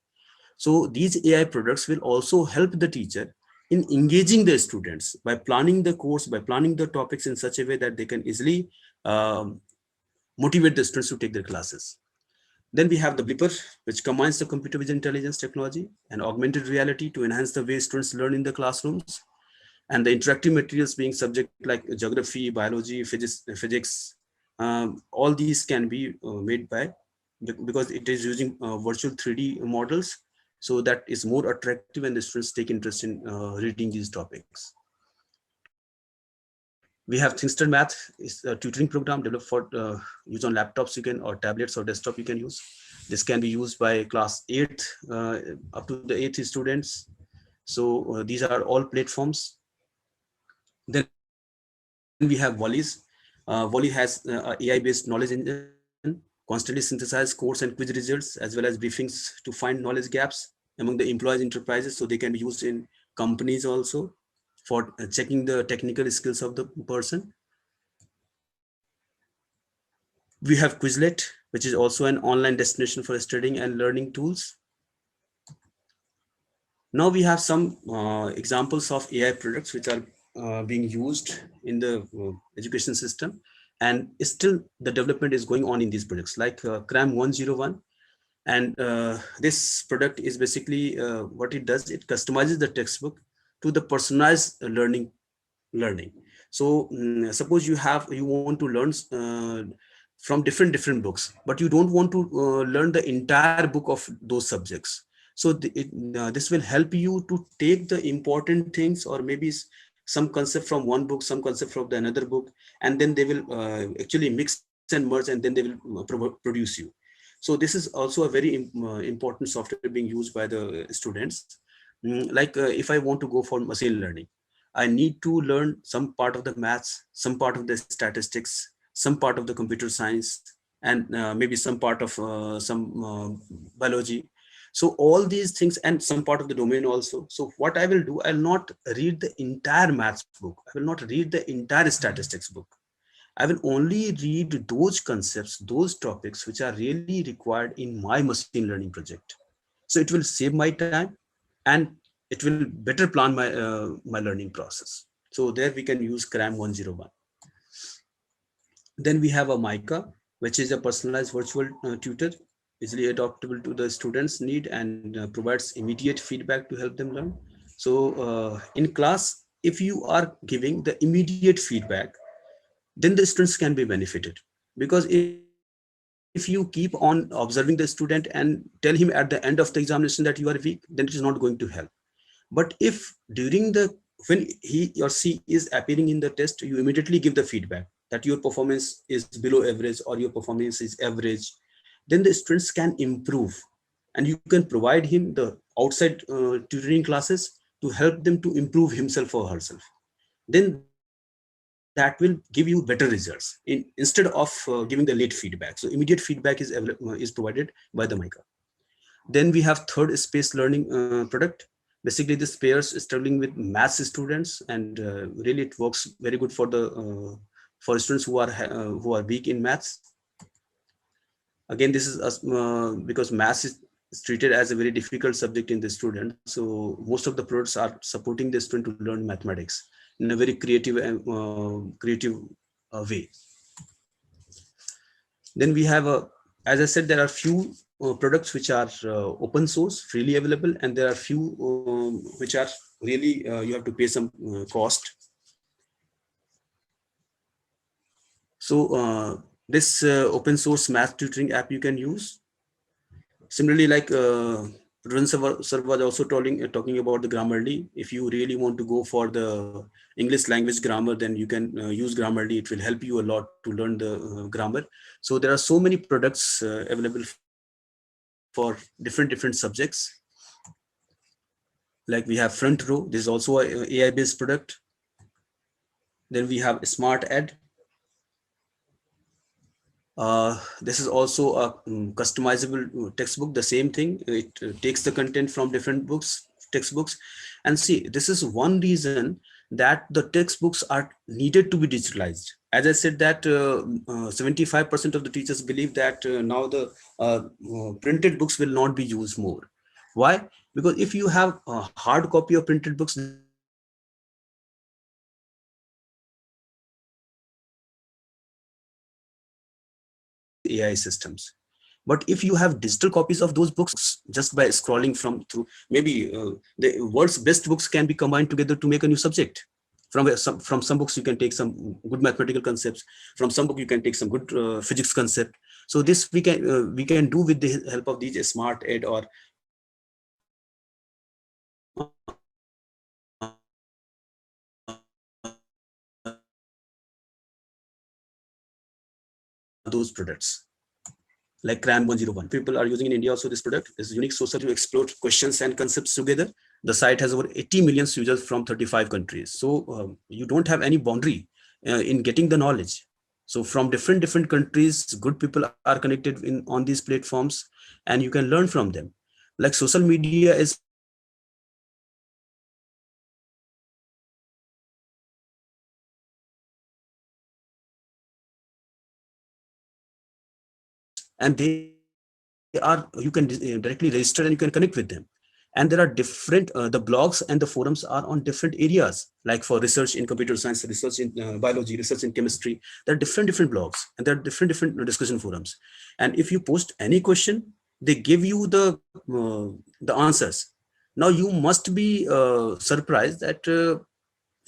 So these AI products will also help the teacher in engaging the students by planning the course, by planning the topics in such a way that they can easily motivate the students to take their classes. Then we have the Blipper, which combines the computer vision intelligence technology and augmented reality to enhance the way students learn in the classrooms. And the interactive materials being subject like geography, biology, physics, all these can be made by, because it is using virtual 3D models. So that is more attractive and the students take interest in reading these topics. We have Thinkster Math, is a tutoring program developed for use on laptops you can, or tablets or desktop you can use. This can be used by class 8th up to the 8th students. So these are all platforms. Then we have Wally's. Wally has AI based knowledge engine, constantly synthesize course and quiz results as well as briefings to find knowledge gaps among the employees enterprises, so they can be used in companies also for checking the technical skills of the person. We have Quizlet, which is also an online destination for studying and learning tools. Now we have some examples of AI products which are being used in the education system, and still the development is going on in these products, like CRAM 101. And this product is basically what it does, it customizes the textbook to the personalized learning. So suppose you want to learn from different books, but you don't want to learn the entire book of those subjects. So this will help you to take the important things, or maybe some concept from one book, some concept from the another book, and then they will actually mix and merge, and then they will produce you. So this is also a very important software being used by the students. Like if I want to go for machine learning, I need to learn some part of the maths, some part of the statistics, some part of the computer science, and maybe some part of some biology. So all these things, and some part of the domain also. So what I will do, I'll not read the entire maths book. I will not read the entire statistics book. I will only read those concepts, those topics which are really required in my machine learning project. So it will save my time, and it will better plan my learning process. So there we can use CRAM 101. Then we have a Mica, which is a personalized virtual tutor, easily adaptable to the students' need, and provides immediate feedback to help them learn. So in class, if you are giving the immediate feedback, then the students can be benefited. Because if you keep on observing the student and tell him at the end of the examination that you are weak, then it is not going to help. But if during the, when he or she is appearing in the test, you immediately give the feedback that your performance is below average or your performance is average, then the students can improve, and you can provide him the outside tutoring classes to help them to improve himself or herself. Then that will give you better results instead of giving the late feedback. So immediate feedback is provided by the Mica. Then we have third space learning product. Basically, this pairs struggling with maths students, and really it works very good for students who are weak in maths. Again, this is because maths is treated as a very difficult subject in the student. So most of the products are supporting the student to learn mathematics in a very creative way. Then we have as I said, there are few products which are open source, freely available, and there are few which are really you have to pay some cost. So this open source math tutoring app you can use. Similarly, like sir was also talking about the Grammarly. If you really want to go for the English language grammar, then you can use Grammarly. It will help you a lot to learn the grammar. So there are so many products available for different subjects. Like we have Front Row. This is also a AI based product. Then we have Smart Ed. This is also a customizable textbook, the same thing. It takes the content from different textbooks. And see, this is one reason that the textbooks are needed to be digitalized. As I said that 75% of the teachers believe that now the printed books will not be used more. Why? Because if you have a hard copy of printed books, then AI systems. But if you have digital copies of those books, just by scrolling from through, maybe the world's best books can be combined together to make a new subject. From some books you can take some good mathematical concepts. From some book you can take some good physics concept. So this we can do with the help of these smart ed or those products like cram 101 people are using in India. Also, this product is unique source to explore questions and concepts together. The site has over 80 million users from 35 countries. So you don't have any boundary in getting the knowledge. So from different countries, good people are connected on these platforms, and you can learn from them. Like social media is also using AI for education. Like there are different and they are you can directly register and you can connect with them. And there are different the blogs and the forums are on different areas, like for research in computer science, research in biology, research in chemistry. There are different blogs and there are different discussion forums. And if you post any question, they give you the answers. Now you must be surprised that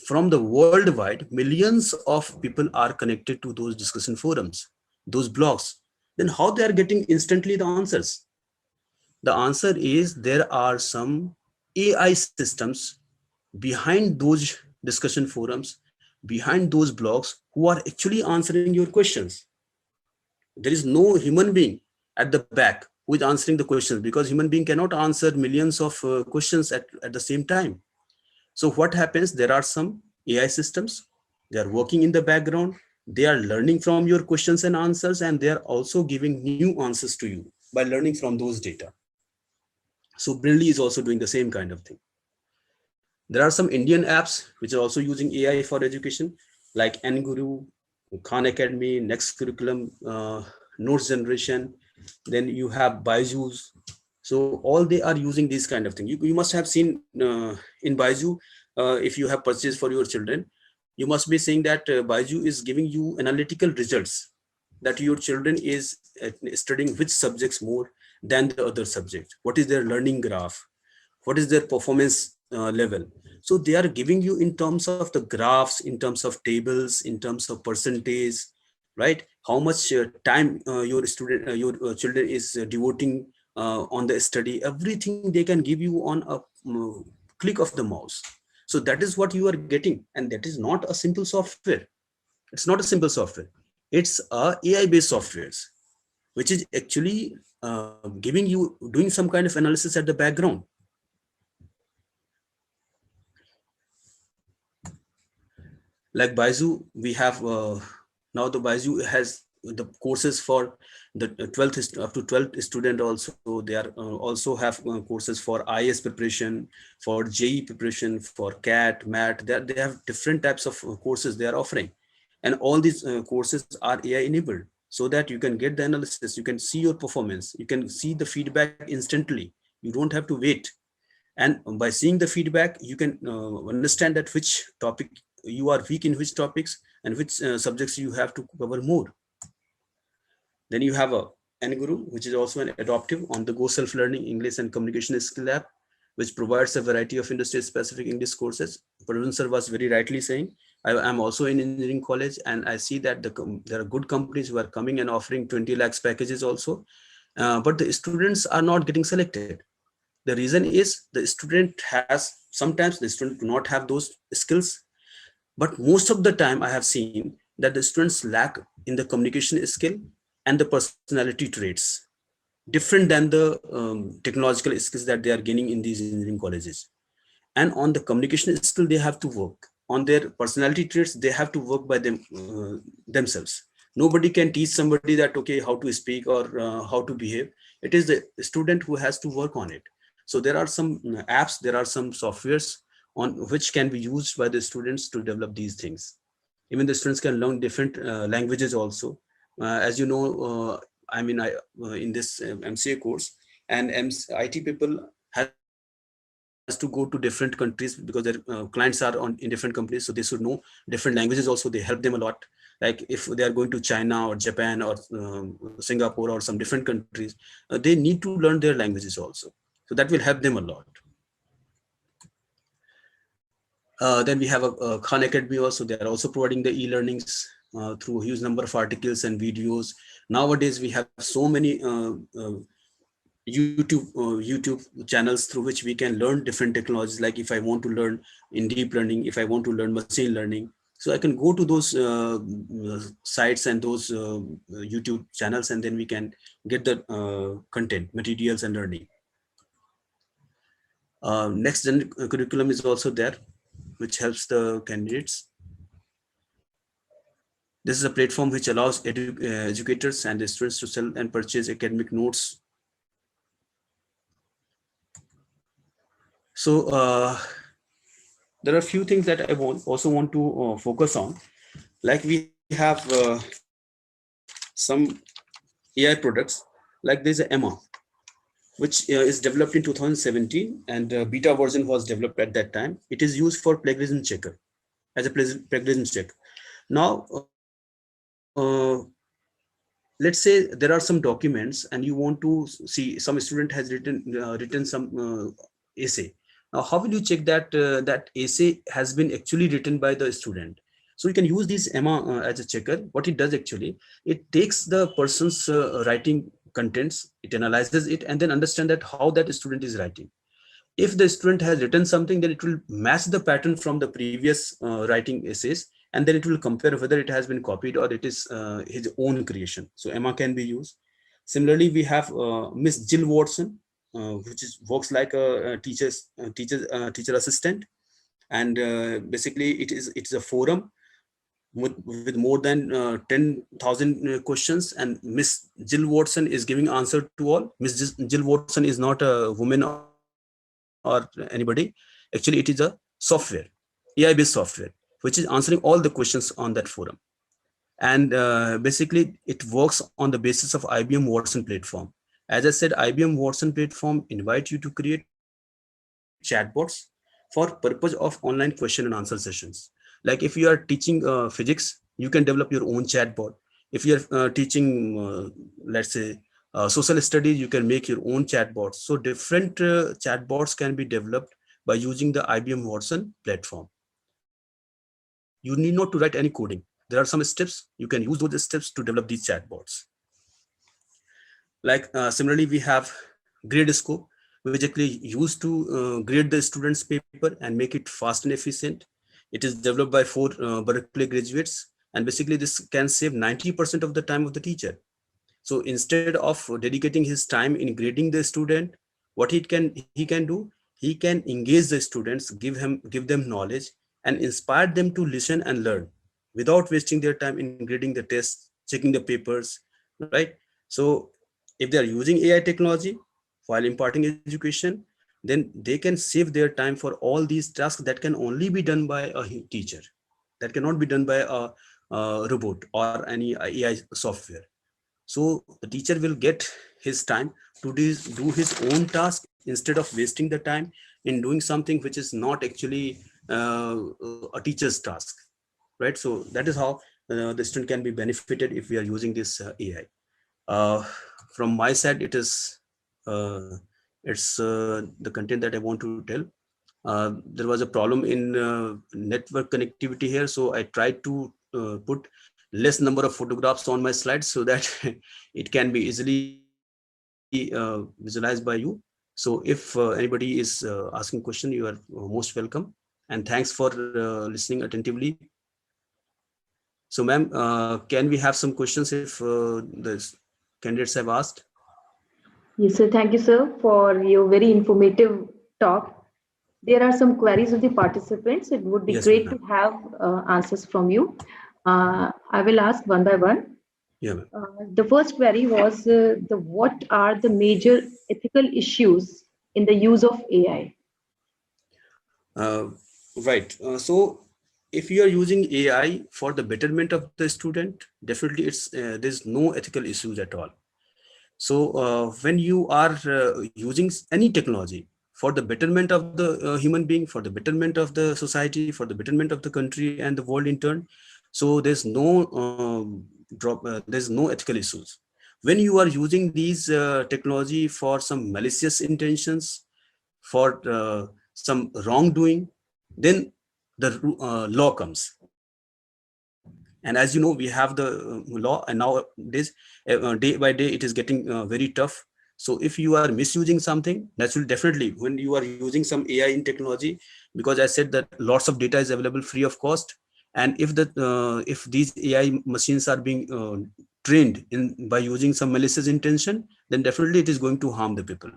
from the worldwide, millions of people are connected to those discussion forums, those blogs. Then how they are getting instantly the answers? The answer is there are some AI systems behind those discussion forums, behind those blogs, who are actually answering your questions. There is no human being at the back who is answering the questions, because human being cannot answer millions of questions at the same time. So what happens? There are some AI systems. They are working in the background. They are learning from your questions and answers, and they are also giving new answers to you by learning from those data. So Brindley is also doing the same kind of thing. There are some Indian apps which are also using AI for education, like Nguru, Khan Academy, Next Curriculum, Notes Generation. Then you have Byju's. So all they are using these kind of thing. You must have seen in Byju, if you have purchased for your children, you must be saying that Byju is giving you analytical results, that your children is studying which subjects more than the other subject. What is their learning graph? What is their performance level? So they are giving you in terms of the graphs, in terms of tables, in terms of percentage, right? How much time your children is devoting on the study. Everything they can give you on a click of the mouse. So that is what you are getting, and that is not a simple software. It's not a simple software. It's a AI based softwares, which is actually giving you doing some kind of analysis at the background. Like Baizu, we have now the Baizu has the courses for the 12th up to 12th student. Also they are also have courses for IS preparation, for JE preparation, for CAT, MAT. They have different types of courses they are offering, and all these courses are AI enabled, so that you can get the analysis, you can see your performance, you can see the feedback instantly. You don't have to wait. And by seeing the feedback, you can understand that which topic you are weak in, which topics, and which subjects you have to cover more. Then you have a Nguru, which is also an adaptive on the go self-learning English and communication skill app, which provides a variety of industry specific English courses. Parvin sir was very rightly saying, I am also in engineering college, and I see that there are good companies who are coming and offering 20 lakhs packages also, but the students are not getting selected. The reason is the student has, sometimes the student do not have those skills, but most of the time I have seen that the students lack in the communication skill and the personality traits, different than the technological skills that they are gaining in these engineering colleges. And on the communication skill they have to work, on their personality traits they have to work by themselves. Nobody can teach somebody that okay, how to speak or how to behave. It is the student who has to work on it. So there are some apps, there are some softwares on which can be used by the students to develop these things. Even the students can learn different languages also. As you know, in this MCA course, and IT people has to go to different countries because their clients are in different companies, so they should know different languages also. They help them a lot. Like if they are going to China or Japan or Singapore or some different countries, they need to learn their languages also. So that will help them a lot. Then we have a Khan Academy also. They are also providing the e-learnings through a huge number of articles and videos. Nowadays, we have so many YouTube channels through which we can learn different technologies. Like if I want to learn in deep learning, if I want to learn machine learning, so I can go to those sites and those YouTube channels, and then we can get the content, materials, and learning. Next gen curriculum is also there, which helps the candidates. This is a platform which allows educators and the students to sell and purchase academic notes. So there are a few things that I also want to focus on. Like we have some AI products, like there's a Emma, which is developed in 2017, and beta version was developed at that time. It is used for plagiarism checker, as a plagiarism check. Now, let's say there are some documents and you want to see some student has written some essay. Now how will you check that that essay has been actually written by the student? So you can use this Emma as a checker. What it does actually, it takes the person's writing contents, it analyzes it, and then understand that how that student is writing. If the student has written something, then it will match the pattern from the previous writing essays, and then it will compare whether it has been copied or it is his own creation. So Emma can be used. Similarly, we have Miss Jill Watson, which is works like a teacher assistant, and basically it is a forum with more than 10,000 questions, and Miss Jill Watson is giving answer to all. Miss Jill Watson is not a woman or anybody. Actually, it is a software, AI-based software, which is answering all the questions on that forum. And basically, it works on the basis of IBM Watson platform. As I said, IBM Watson platform invite you to create chatbots for purpose of online question and answer sessions. Like if you are teaching physics, you can develop your own chatbot. If you are teaching, let's say, social studies, you can make your own chatbots. So different chatbots can be developed by using the IBM Watson platform. You need not to write any coding. There are some steps. You can use those steps to develop these chatbots. Like similarly, we have grade scope, which actually used to grade the student's paper and make it fast and efficient. It is developed by 4 Berkeley graduates, and basically this can save 90% of the time of the teacher. So instead of dedicating his time in grading the student, what he can do, he can engage the students, give them knowledge, and inspire them to listen and learn without wasting their time in grading the tests, checking the papers, right? So if they are using AI technology while imparting education, then they can save their time for all these tasks that can only be done by a teacher, that cannot be done by a robot or any AI software. So the teacher will get his time to do his own task instead of wasting the time in doing something which is not actually a teacher's task, right? So that is how the student can be benefited if we are using this AI. From my side, uh, it's the content that I want to tell. There was a problem in network connectivity here, so I tried to put less number of photographs on my slides so that it can be easily visualized by you. So if anybody is asking question, you are most welcome, and thanks for listening attentively. So ma'am, can we have some questions if the candidates have asked? Yes, sir. Thank you, sir, for your very informative talk. There are some queries of the participants. It would be Yes, ma'am. great to have answers from you. I will ask one by one. Yeah, ma'am. The first query was what are the major ethical issues in the use of AI? Uh, right. So if you are using AI for the betterment of the student, definitely there's no ethical issues at all. So when you are using any technology for the betterment of the human being, for the betterment of the society, for the betterment of the country and the world in turn, So there's no there's no ethical issues. When you are using these technology for some malicious intentions, for some wrongdoing, then the law comes. And as you know, we have the law, and nowadays day by day it is getting very tough. So if you are misusing something, naturally, definitely, when you are using some AI in technology, because I said that lots of data is available free of cost, and if these AI machines are being trained in by using some malicious intention, then definitely it is going to harm the people.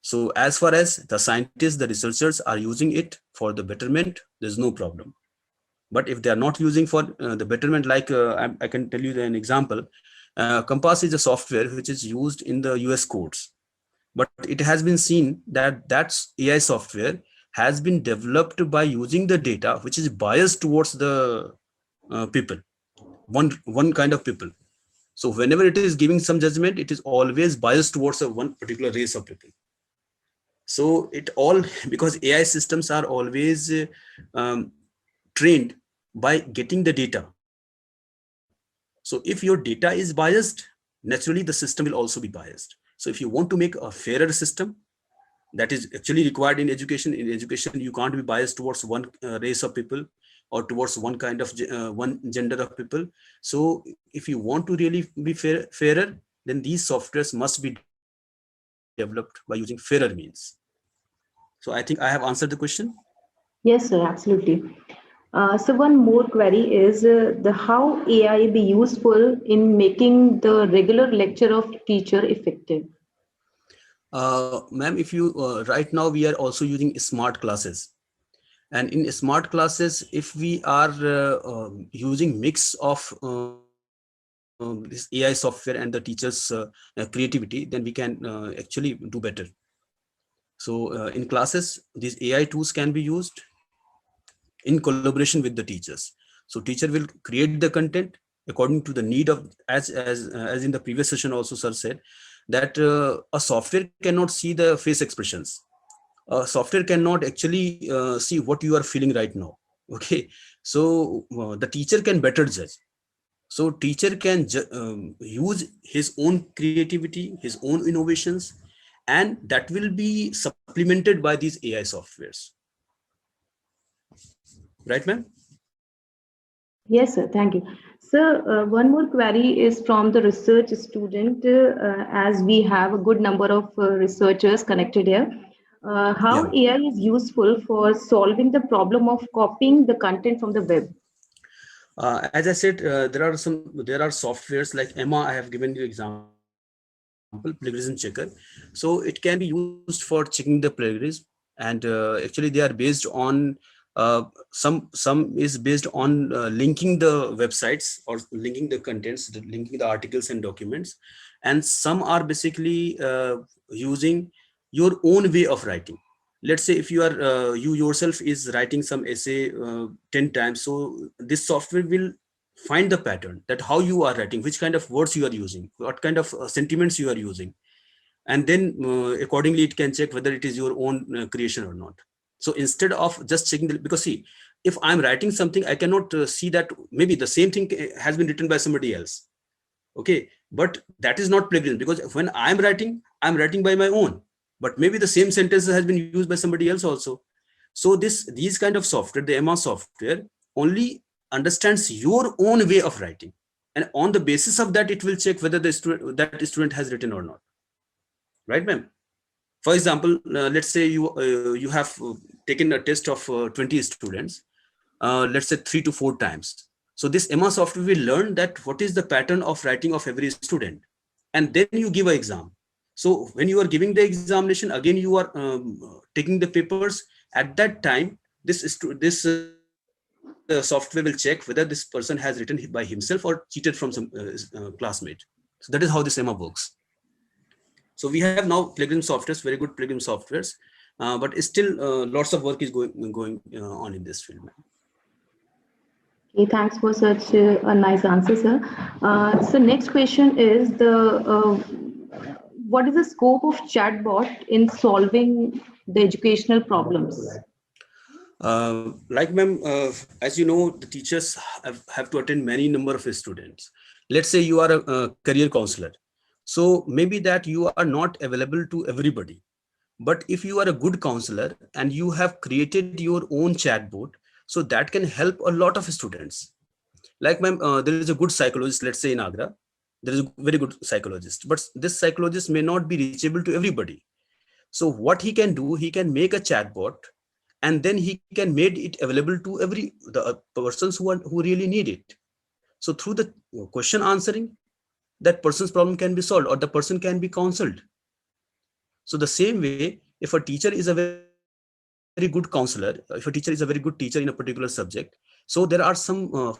So as far as the scientists, the researchers are using it for the betterment, there's no problem. But if they are not using for the betterment, like I can tell you an example. Compass is a software which is used in the US courts, but it has been seen that that AI software has been developed by using the data which is biased towards the people, one kind of people. So whenever it is giving some judgment, it is always biased towards a one particular race of people. So it all because AI systems are always trained by getting the data. So if your data is biased, naturally the system will also be biased. So if you want to make a fairer system, that is actually required in education. In education, you can't be biased towards one race of people or towards one kind of one gender of people. So if you want to really be fairer, then these softwares must be developed by using fairer means. So I think I have answered the question. Yes, sir, absolutely. So one more query is the how AI be useful in making the regular lecture of teacher effective. Ma'am, if you right now we are also using smart classes, and in smart classes, if we are using mix of this AI software and the teachers creativity, then we can actually do better. So in classes, these AI tools can be used in collaboration with the teachers. So teacher will create the content according to the need of, as in the previous session also sir said, that a software cannot see the face expressions. Software cannot actually see what you are feeling right now. Okay. So the teacher can better judge. So teacher can use his own creativity, his own innovations, and that will be supplemented by these AI softwares. Right, ma'am? Yes, sir. Thank you. Sir, one more query is from the research student, as we have a good number of researchers connected here. How Yeah. AI is useful for solving the problem of copying the content from the web? As I said, there are softwares like Emma. I have given you example, plagiarism checker. So it can be used for checking the plagiarism, and actually they are based on some is based on linking the websites or linking the contents, linking the articles and documents, and some are basically using your own way of writing. Let's say if you yourself is writing some essay 10 times, so this software will find the pattern, that how you are writing, which kind of words you are using, what kind of sentiments you are using, and then accordingly it can check whether it is your own creation or not. So instead of just checking because see, if I'm writing something, I cannot see that maybe the same thing has been written by somebody else. Okay, but that is not plagiarism, because when I'm writing by my own, but maybe the same sentence has been used by somebody else also. So these kind of software, the MR software, only understands your own way of writing, and on the basis of that it will check whether that student has written or not. Right, ma'am? For example, let's say you have taken a test of 20 students, let's say 3 to 4 times. So this MR software will learn that what is the pattern of writing of every student, and then you give an exam. So when you are giving the examination, again you are taking the papers. At that time, this software will check whether this person has written by himself or cheated from some classmate. So that is how this MR works. So we have now plugin softwares, very good plugin softwares, but still lots of work is going on in this field. Okay, thanks for such a nice answer, sir. So next question is the what is the scope of chatbot in solving the educational problems? Like ma'am, as you know, the teachers have to attend many number of students. Let's say you are a career counselor. So maybe that you are not available to everybody. But if you are a good counselor and you have created your own chatbot, so that can help a lot of students. Like ma'am, there is a good psychologist, let's say in Agra, there is a very good psychologist, but this psychologist may not be reachable to everybody. So what he can do, he can make a chatbot, and then he can make it available to every the persons who really need it. So through the question answering, that person's problem can be solved or the person can be counseled. So the same way, if a teacher is a very good counselor, if a teacher is a very good teacher in a particular subject, so there are some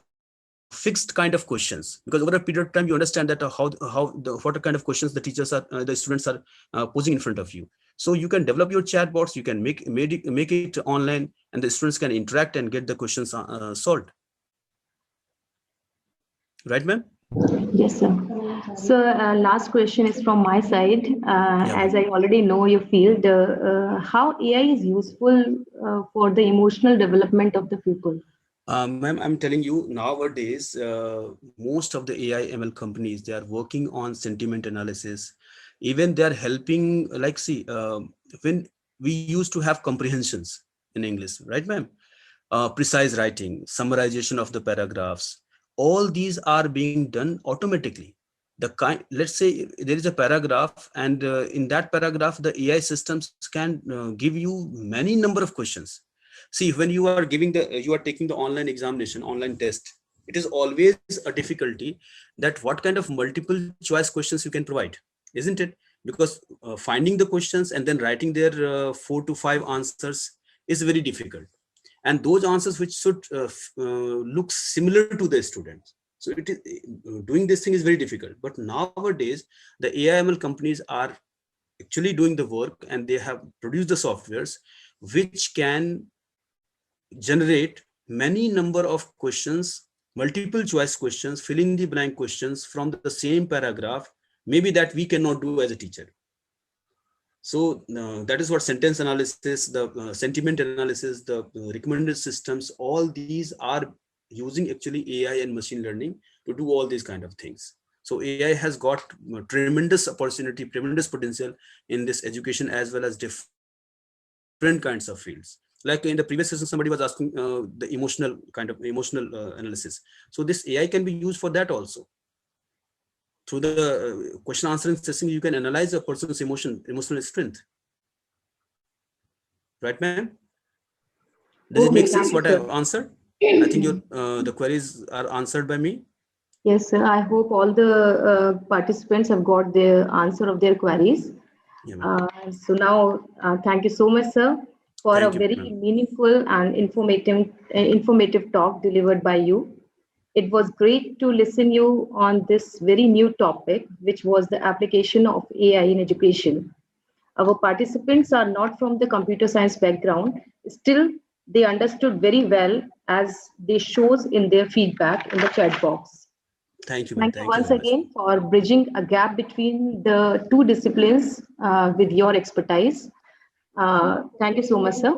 fixed kind of questions, because over a period of time you understand that what kind of questions the students are posing in front of you. So you can develop your chatbots, you can make it online, and the students can interact and get the questions solved. Right, ma'am? Yes, sir. So, last question is from my side. Yeah, As ma'am. I already know your field, how AI is useful for the emotional development of the people? Ma'am, I'm telling you, nowadays, most of the AI ML companies, they are working on sentiment analysis. Even they are helping, like, see, when we used to have comprehensions in English, right, ma'am? Precise writing, summarization of the paragraphs, all these are being done automatically. Let's say there is a paragraph, and in that paragraph, the AI systems can give you many number of questions. See, when you are taking the online examination, online test, it is always a difficulty that what kind of multiple choice questions you can provide, isn't it? Because finding the questions and then writing their 4 to 5 answers is very difficult, and those answers which should look similar to the students. So it is doing this thing is very difficult. But nowadays the AIML companies are actually doing the work, and they have produced the softwares which can generate many number of questions, multiple choice questions, fill in the blank questions from the same paragraph, maybe that we cannot do as a teacher. So that is what sentence analysis, the sentiment analysis, the recommended systems, all these are using actually AI and machine learning to do all these kind of things. So AI has got tremendous opportunity, tremendous potential in this education as well as different kinds of fields. Like in the previous session, somebody was asking the emotional analysis. So this AI can be used for that also. Through the question answering session, you can analyze a person's emotional strength. Right, ma'am? Does it make Okay, sense thank what you, I've sir. answered? I think your the queries are answered by me. Yes, sir. I hope all the participants have got the answer of their queries. Yeah, ma'am. Now, thank you so much, sir, for a Thank you, very ma'am. meaningful and informative talk delivered by you. It was great to listen you on this very new topic, which was the application of AI in education. Our participants are not from the computer science background. Still, they understood very well as they shows in their feedback in the chat box. Thank you, ma'am. Thank you Thank you once very much. again for bridging a gap between the two disciplines with your expertise. Thank you so much, sir.